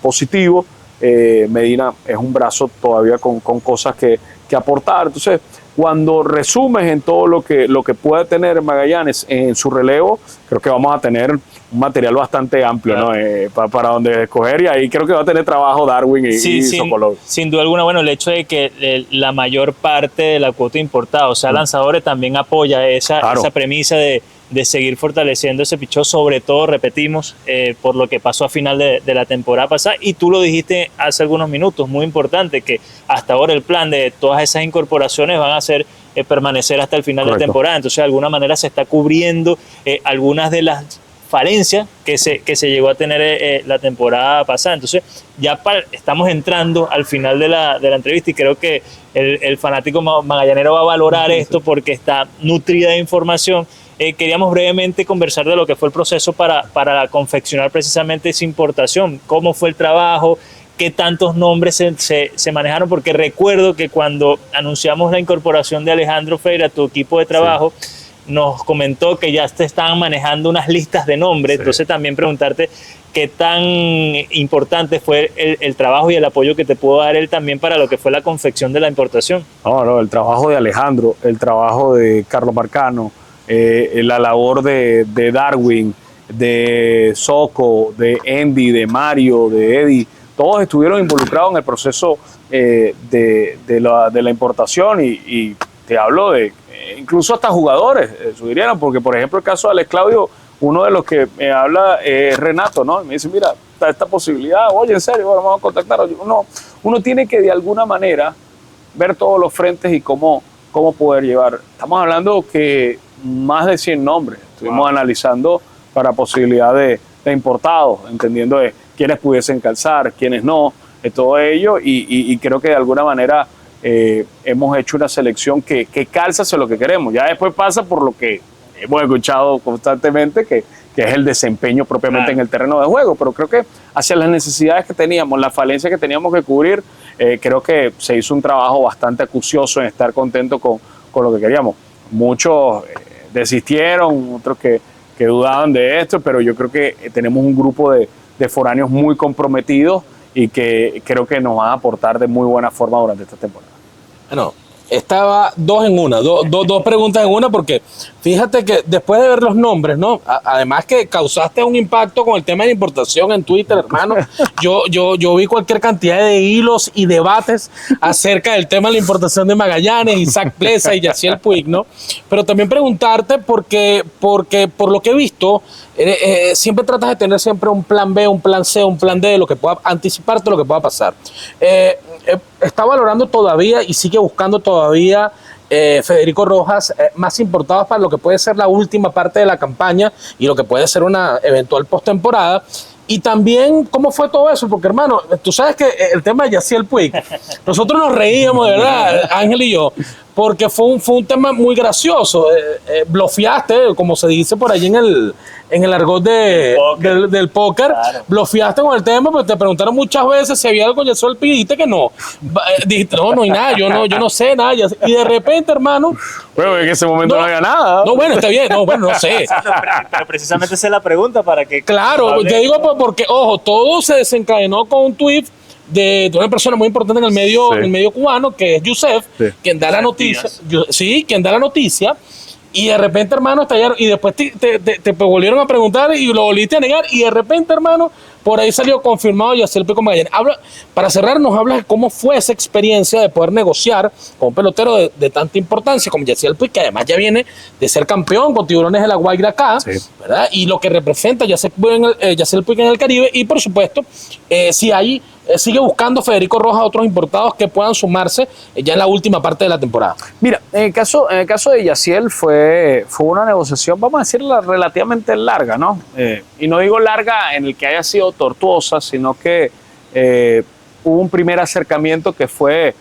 B: positivo. Medina es un brazo todavía con cosas que aportar. Entonces, cuando resumes en todo lo que puede tener Magallanes en su relevo, creo que vamos a tener un material bastante amplio, claro, ¿no? Para donde escoger, y ahí creo que va a tener trabajo Darwin y Sokolov.
A: Sin duda alguna, bueno, el hecho de que la mayor parte de la cuota importada, o sea, lanzadores, también apoya esa premisa de seguir fortaleciendo ese pichón, sobre todo, repetimos, por lo que pasó a final de la temporada pasada, y tú lo dijiste hace algunos minutos, muy importante, que hasta ahora el plan de todas esas incorporaciones van a ser permanecer hasta el final de temporada. Entonces, de alguna manera se está cubriendo algunas de las falencias que se llegó a tener la temporada pasada. Entonces, ya estamos entrando al final de la entrevista, y creo que el fanático magallanero va a valorar esto porque está nutrida de información. Queríamos brevemente conversar de lo que fue el proceso para confeccionar precisamente esa importación, cómo fue el trabajo, qué tantos nombres se manejaron, porque recuerdo que cuando anunciamos la incorporación de Alejandro Freire a tu equipo de trabajo, nos comentó que ya te estaban manejando unas listas de nombres. Entonces también preguntarte qué tan importante fue el trabajo y el apoyo que te pudo dar él también para lo que fue la confección de la importación.
B: No, el trabajo de Alejandro, el trabajo de Carlos Marcano, la labor de Darwin, de Soco, de Andy, de Mario, de Eddie, todos estuvieron involucrados en el proceso de la importación, y te hablo de incluso hasta jugadores, sugirieron, porque por ejemplo el caso de Alex Claudio, uno de los que me habla es Renato, ¿no? Y me dice, mira, está esta posibilidad, oye, en serio, bueno, vamos a contactarlo. Uno tiene que de alguna manera ver todos los frentes y cómo poder llevar. Estamos hablando que más de 100 nombres estuvimos analizando para posibilidad de importados, entendiendo de quiénes pudiesen calzar, quiénes no, de todo ello, y creo que de alguna manera hemos hecho una selección que calza hacia lo que queremos. Ya después pasa por lo que hemos escuchado constantemente, que es el desempeño propiamente en el terreno de juego, pero creo que hacia las necesidades que teníamos, las falencias que teníamos que cubrir, creo que se hizo un trabajo bastante acucioso en estar contento con lo que queríamos. Muchos desistieron, otros que dudaban de esto, pero yo creo que tenemos un grupo de foráneos muy comprometidos y que creo que nos van a aportar de muy buena forma durante esta temporada.
C: Bueno, estaba dos preguntas en una, porque fíjate que después de ver los nombres, ¿no? Además que causaste un impacto con el tema de la importación en Twitter, hermano. Yo vi cualquier cantidad de hilos y debates acerca del tema de la importación de Magallanes, Isaac Plesa y Yaciel Puig, ¿no? Pero también preguntarte porque por lo que he visto, siempre tratas de tener siempre un plan B, un plan C, un plan D, de lo que pueda anticiparte lo que pueda pasar. Está valorando todavía y sigue buscando todavía Federico Rojas más importados para lo que puede ser la última parte de la campaña y lo que puede ser una eventual postemporada. Y también, ¿cómo fue todo eso? Porque, hermano, tú sabes que el tema de Yaciel Puig, nosotros nos reíamos, de verdad, Ángel y yo, porque fue un tema muy gracioso. Blofeaste, como se dice por allí en el argot del póker, claro. Blofeaste con el tema, pero te preguntaron muchas veces si había algo con Yaciel Puig y dijiste que no. Dijiste, no hay nada, yo no sé nada. Y de repente, hermano...
B: Bueno, en ese momento no había nada.
C: No, bueno, está bien, no sé.
A: Pero precisamente esa es la pregunta para que...
C: Claro, te digo porque, ojo, todo se desencadenó con un tweet de una persona muy importante en el medio cubano, que es Yusef, quien da la noticia. Quien da la noticia. y de repente, hermano, estallaron, y después te volvieron a preguntar y lo volviste a negar, y de repente, hermano, por ahí salió confirmado Yaciel Pico Magallanes. Para cerrar, nos hablas de cómo fue esa experiencia de poder negociar con un pelotero de tanta importancia como Yaciel Pico, que además ya viene de ser campeón con Tiburones de la Guaira acá, sí, ¿verdad? Y lo que representa Yaciel Pico en el Caribe, y por supuesto, si hay sigue buscando Federico Rojas a otros importados que puedan sumarse ya en la última parte de la temporada.
B: Mira, en el caso de Yaciel fue una negociación, vamos a decirla, relativamente larga, ¿no? Y no digo larga en el que haya sido tortuosa, sino que hubo un primer acercamiento que fue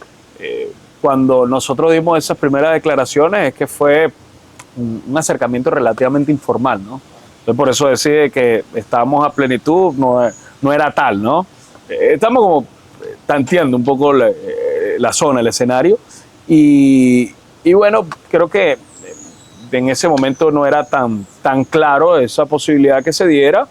B: cuando nosotros dimos esas primeras declaraciones, es que fue un acercamiento relativamente informal, ¿no? Entonces por eso decide que estábamos a plenitud, no era tal, ¿no? Estamos como tanteando un poco la zona, el escenario, y bueno, creo que en ese momento no era tan claro esa posibilidad que se diera,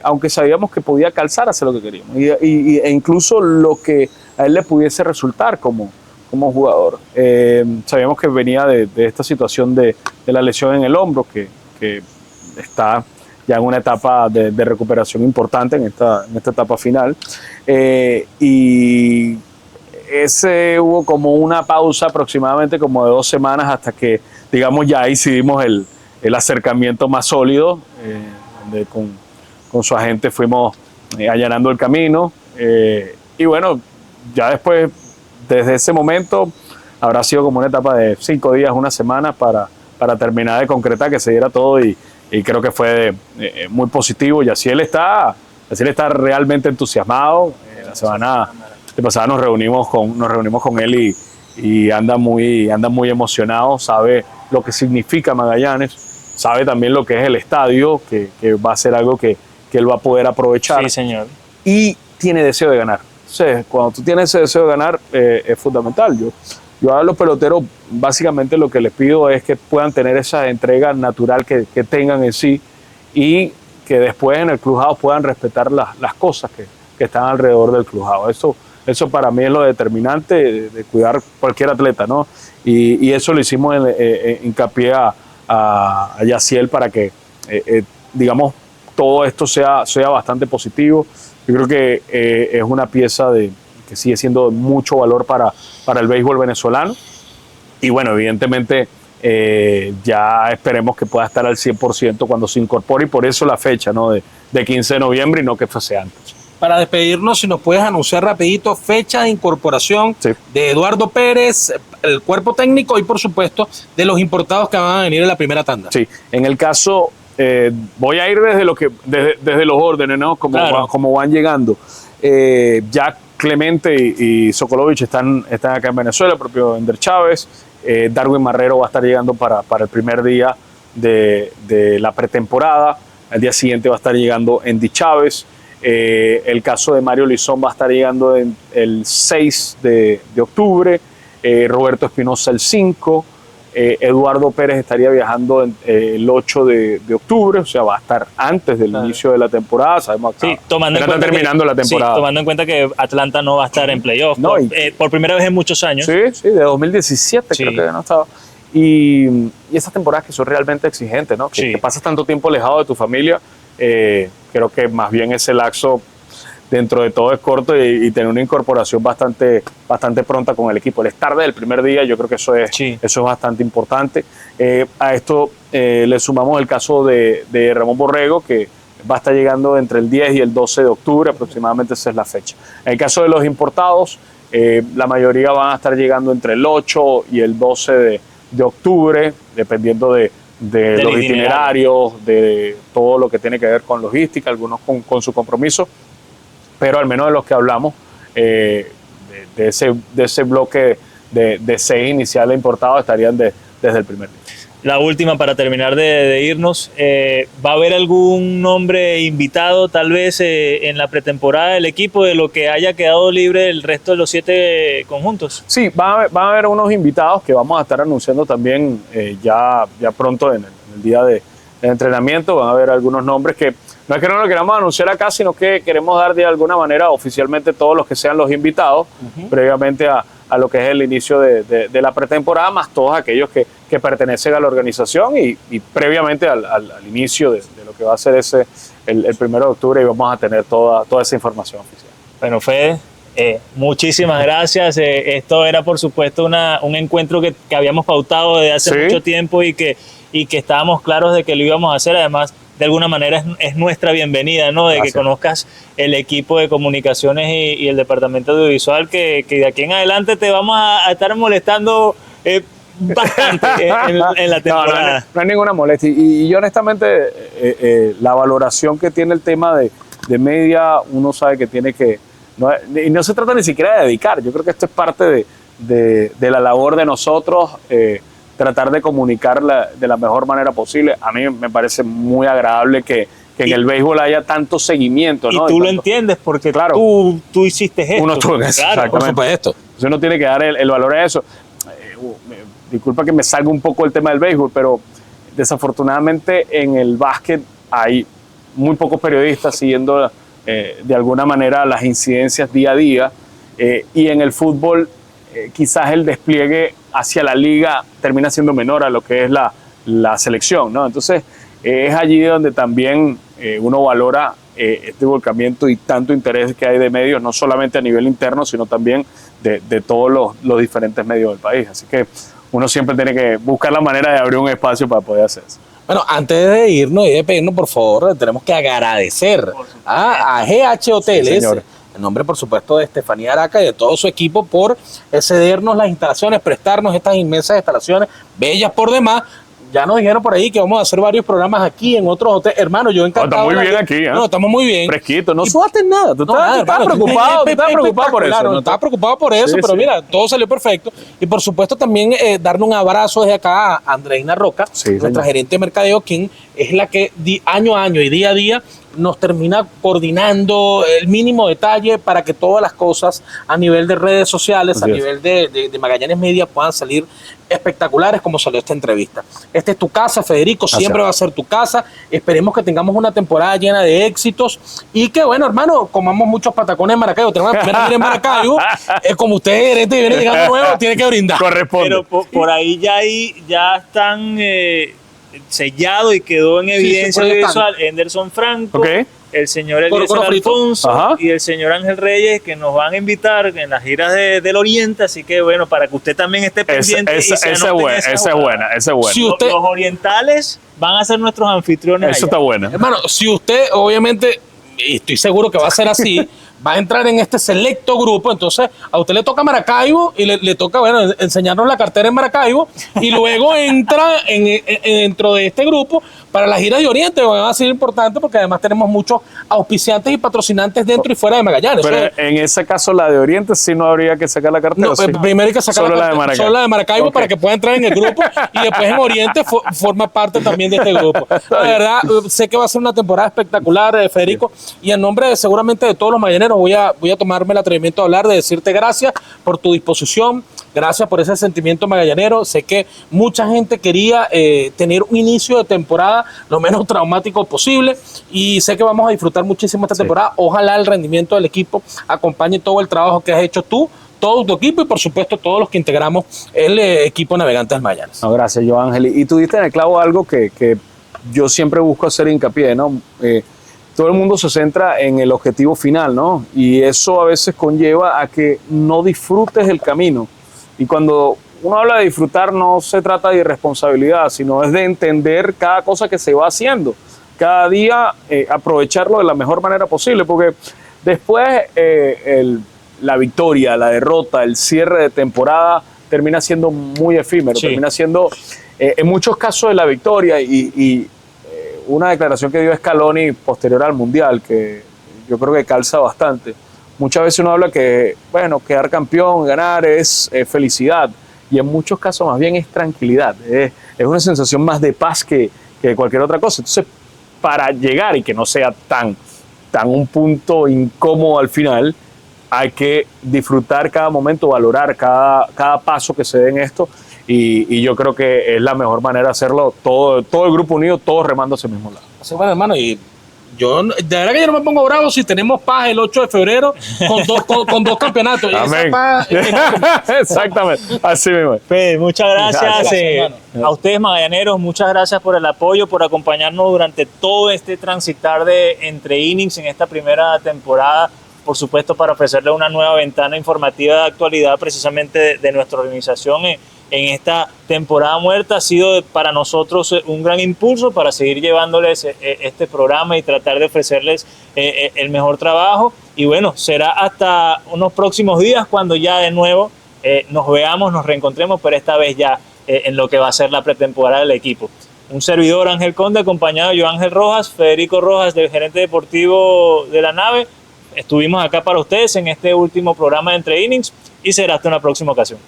B: aunque sabíamos que podía calzar hacia lo que queríamos, e incluso lo que a él le pudiese resultar como jugador. Sabíamos que venía de esta situación de la lesión en el hombro, que está ya en una etapa de recuperación importante en esta etapa final. Y hubo como una pausa aproximadamente como de 2 semanas hasta que, digamos, ya decidimos el acercamiento más sólido, donde con su agente fuimos allanando el camino. Y bueno, ya después, desde ese momento, habrá sido como una etapa de 5 días, 1 semana para terminar de concretar que se diera todo, y creo que fue muy positivo. Yaciel está realmente entusiasmado. La semana pasada nos reunimos con él y anda muy emocionado. Sabe lo que significa Magallanes, sabe también lo que es el estadio, que va a ser algo que él va a poder aprovechar.
A: Sí, señor.
B: Y tiene deseo de ganar. Entonces, cuando tú tienes ese deseo de ganar, es fundamental. Yo a los peloteros básicamente lo que les pido es que puedan tener esa entrega natural que tengan en sí, y que después en el clubhouse puedan respetar las cosas que están alrededor del clubhouse. Eso para mí es lo determinante de cuidar cualquier atleta, ¿no? Y eso lo hicimos hincapié a Yaciel para que, digamos, todo esto sea bastante positivo. Yo creo que es una pieza que sigue siendo de mucho valor para el béisbol venezolano, y bueno, evidentemente ya esperemos que pueda estar al 100% cuando se incorpore, y por eso la fecha, ¿no? de 15 de noviembre y no que fuese antes.
C: Para despedirnos, si nos puedes anunciar rapidito fecha de incorporación, sí, de Eduardo Pérez, el cuerpo técnico, y por supuesto de los importados que van a venir en la primera tanda.
B: Sí, en el caso, voy a ir desde los órdenes, ¿no? Como van llegando. Ya Clemente y Sokolovich están acá en Venezuela, el propio Ender Chávez. Darwin Marrero va a estar llegando para el primer día de la pretemporada. Al día siguiente va a estar llegando Andy Chávez. El caso de Mario Lizón va a estar llegando el 6 de octubre. Roberto Espinosa el 5. Eduardo Pérez estaría viajando el 8 de octubre, o sea, va a estar antes del inicio de la temporada. Sabemos que está terminando la temporada.
A: Sí, tomando en cuenta que Atlanta no va a estar en playoff por primera vez en muchos años.
B: Sí, de 2017 sí, creo que no estaba. Y esas temporadas que son realmente exigentes, ¿no? Que pasas tanto tiempo alejado de tu familia, creo que más bien ese lapso dentro de todo es corto, y tener una incorporación bastante pronta con el equipo. El estar del primer día, yo creo que eso es bastante importante. A esto le sumamos el caso de Ramón Borrego, que va a estar llegando entre el 10 y el 12 de octubre, aproximadamente esa es la fecha. En el caso de los importados, la mayoría van a estar llegando entre el 8 y el 12 de octubre, dependiendo de los itinerarios, de todo lo que tiene que ver con logística, algunos con su compromiso. Pero al menos de los que hablamos, de ese bloque de 6 iniciales importados, estarían desde el primer día.
A: La última para terminar de irnos, ¿va a haber algún nombre invitado tal vez en la pretemporada del equipo de lo que haya quedado libre el resto de los 7 conjuntos?
B: Sí, van a haber unos invitados que vamos a estar anunciando también ya pronto en el día de entrenamiento. Van a haber algunos nombres que no es que no lo queramos anunciar acá, sino que queremos dar de alguna manera oficialmente todos los que sean los invitados, previamente a a lo que es el inicio de la pretemporada, más todos aquellos que pertenecen a la organización y previamente al inicio de lo que va a ser el 1 de octubre, y vamos a tener toda esa información oficial.
A: Bueno, Fede, muchísimas gracias. Esto era, por supuesto, un encuentro que habíamos pautado desde hace mucho tiempo y que estábamos claros de que lo íbamos a hacer. Además, de alguna manera es nuestra bienvenida, ¿no? De que conozcas el equipo de comunicaciones y el departamento audiovisual, que de aquí en adelante te vamos a estar molestando bastante en la temporada.
B: No hay ninguna molestia. Y yo honestamente, la valoración que tiene el tema de media, uno sabe que tiene que... y no se trata ni siquiera de dedicar. Yo creo que esto es parte de la labor de nosotros, tratar de comunicarla de la mejor manera posible. A mí me parece muy agradable que en el béisbol haya tanto seguimiento, ¿no?
A: Y tú lo entiendes porque claro, tú hiciste esto.
B: Uno estuvo en eso,
A: claro,
B: por supuesto. Entonces uno tiene que dar el valor a eso. Disculpa que me salga un poco el tema del béisbol, pero desafortunadamente en el básquet hay muy pocos periodistas siguiendo de alguna manera las incidencias día a día, y en el fútbol quizás el despliegue hacia la liga termina siendo menor a lo que es la selección, ¿no? Entonces es allí donde también uno valora este volcamiento y tanto interés que hay de medios, no solamente a nivel interno, sino también de todos los diferentes medios del país. Así que uno siempre tiene que buscar la manera de abrir un espacio para poder hacer eso.
C: Bueno, antes de irnos y de pedirnos, por favor, tenemos que agradecer a GH Hoteles,
B: Sí,
C: en nombre, por supuesto, de Estefanía Araca y de todo su equipo, por cedernos las instalaciones, prestarnos estas inmensas instalaciones, bellas por demás. Ya nos dijeron por ahí que vamos a hacer varios programas aquí en otros hoteles. Hermano, yo encantado.
B: Está muy bien aquí, ¿eh?
C: No, estamos muy bien.
B: Fresquito, no sudaste nada. Tú estás preocupado, por eso.
C: Claro, no estaba preocupado por eso, pero mira, todo salió perfecto. Y por supuesto también darle un abrazo desde acá a Andreina Roca, nuestra gerente de mercadeo, quien es la que año a año y día a día nos termina coordinando el mínimo detalle para que todas las cosas a nivel de redes sociales, a nivel de Magallanes Media puedan salir espectaculares como salió esta entrevista. Esta es tu casa, Federico, siempre va a ser tu casa. Esperemos que tengamos una temporada llena de éxitos y que, bueno, hermano, comamos muchos patacones en Maracaibo. Tenemos la primera gira en Maracaibo. Como usted es gerente y viene llegando nuevo, tiene que brindar.
B: Corresponde.
A: Pero por ahí ya están sellado y quedó en evidencia visual Henderson Franco, el señor Eliezer Alfonso y el señor Ángel Reyes, que nos van a invitar en las giras del Oriente, así que bueno, para que usted también esté pendiente. Esa es buena.
B: Si
A: los orientales van a ser nuestros anfitriones.
B: Eso está buena.
C: Hermano, si usted obviamente, y estoy seguro que va a ser así, va a entrar en este selecto grupo, entonces a usted le toca Maracaibo y le toca, bueno, enseñarnos la cartera en Maracaibo y luego entra dentro de este grupo para la gira de Oriente. Va a ser importante porque además tenemos muchos auspiciantes y patrocinantes dentro y fuera de Magallanes.
B: Pero en ese caso la de Oriente sí no habría que sacar la cartera.
C: No, primero hay que sacar solo la de Maracaibo para que pueda entrar en el grupo y después en Oriente forma parte también de este grupo. La verdad, sé que va a ser una temporada espectacular, Federico, y en nombre seguramente de todos los mañaneros voy a tomarme el atrevimiento de hablar, de decirte gracias por tu disposición, gracias por ese sentimiento magallanero. Sé que mucha gente quería tener un inicio de temporada lo menos traumático posible y sé que vamos a disfrutar muchísimo esta temporada. Ojalá el rendimiento del equipo acompañe todo el trabajo que has hecho tú, todo tu equipo y por supuesto todos los que integramos el equipo Navegantes Magallanes.
B: No, gracias, Joángel. Y tú diste en el clavo algo que yo siempre busco hacer hincapié, ¿no? Todo el mundo se centra en el objetivo final, ¿no? Y eso a veces conlleva a que no disfrutes el camino. Y cuando uno habla de disfrutar, no se trata de irresponsabilidad, sino es de entender cada cosa que se va haciendo. Cada día aprovecharlo de la mejor manera posible, porque después la victoria, la derrota, el cierre de temporada termina siendo muy efímero, termina siendo en muchos casos de la victoria y una declaración que dio Scaloni posterior al Mundial, que yo creo que calza bastante. Muchas veces uno habla que, bueno, quedar campeón, ganar es felicidad, y en muchos casos más bien es tranquilidad, es una sensación más de paz que cualquier otra cosa. Entonces, para llegar y que no sea tan un punto incómodo al final, hay que disfrutar cada momento, valorar cada paso que se dé en esto. Y yo creo que es la mejor manera de hacerlo, todo el grupo unido, todos remando hacia el mismo lado.
C: Así, bueno, hermano, y De verdad que yo no me pongo bravo si tenemos paz el 8 de febrero con dos campeonatos.
B: Amén. Exactamente, así mismo.
A: Pues, muchas gracias,
C: Gracias,
A: a ustedes, magallaneros. Muchas gracias por el apoyo, por acompañarnos durante todo este transitar de Entre Innings en esta primera temporada. Por supuesto, para ofrecerles una nueva ventana informativa de actualidad precisamente de nuestra organización en esta temporada muerta. Ha sido para nosotros un gran impulso para seguir llevándoles este programa y tratar de ofrecerles el mejor trabajo. Y bueno, será hasta unos próximos días cuando ya de nuevo nos veamos, nos reencontremos, pero esta vez ya en lo que va a ser la pretemporada del equipo. Un servidor, Ángel Conde, acompañado de Joángel Rojas, Federico Rojas, del gerente deportivo de la nave. Estuvimos acá para ustedes en este último programa de Entre Innings y será hasta una próxima ocasión.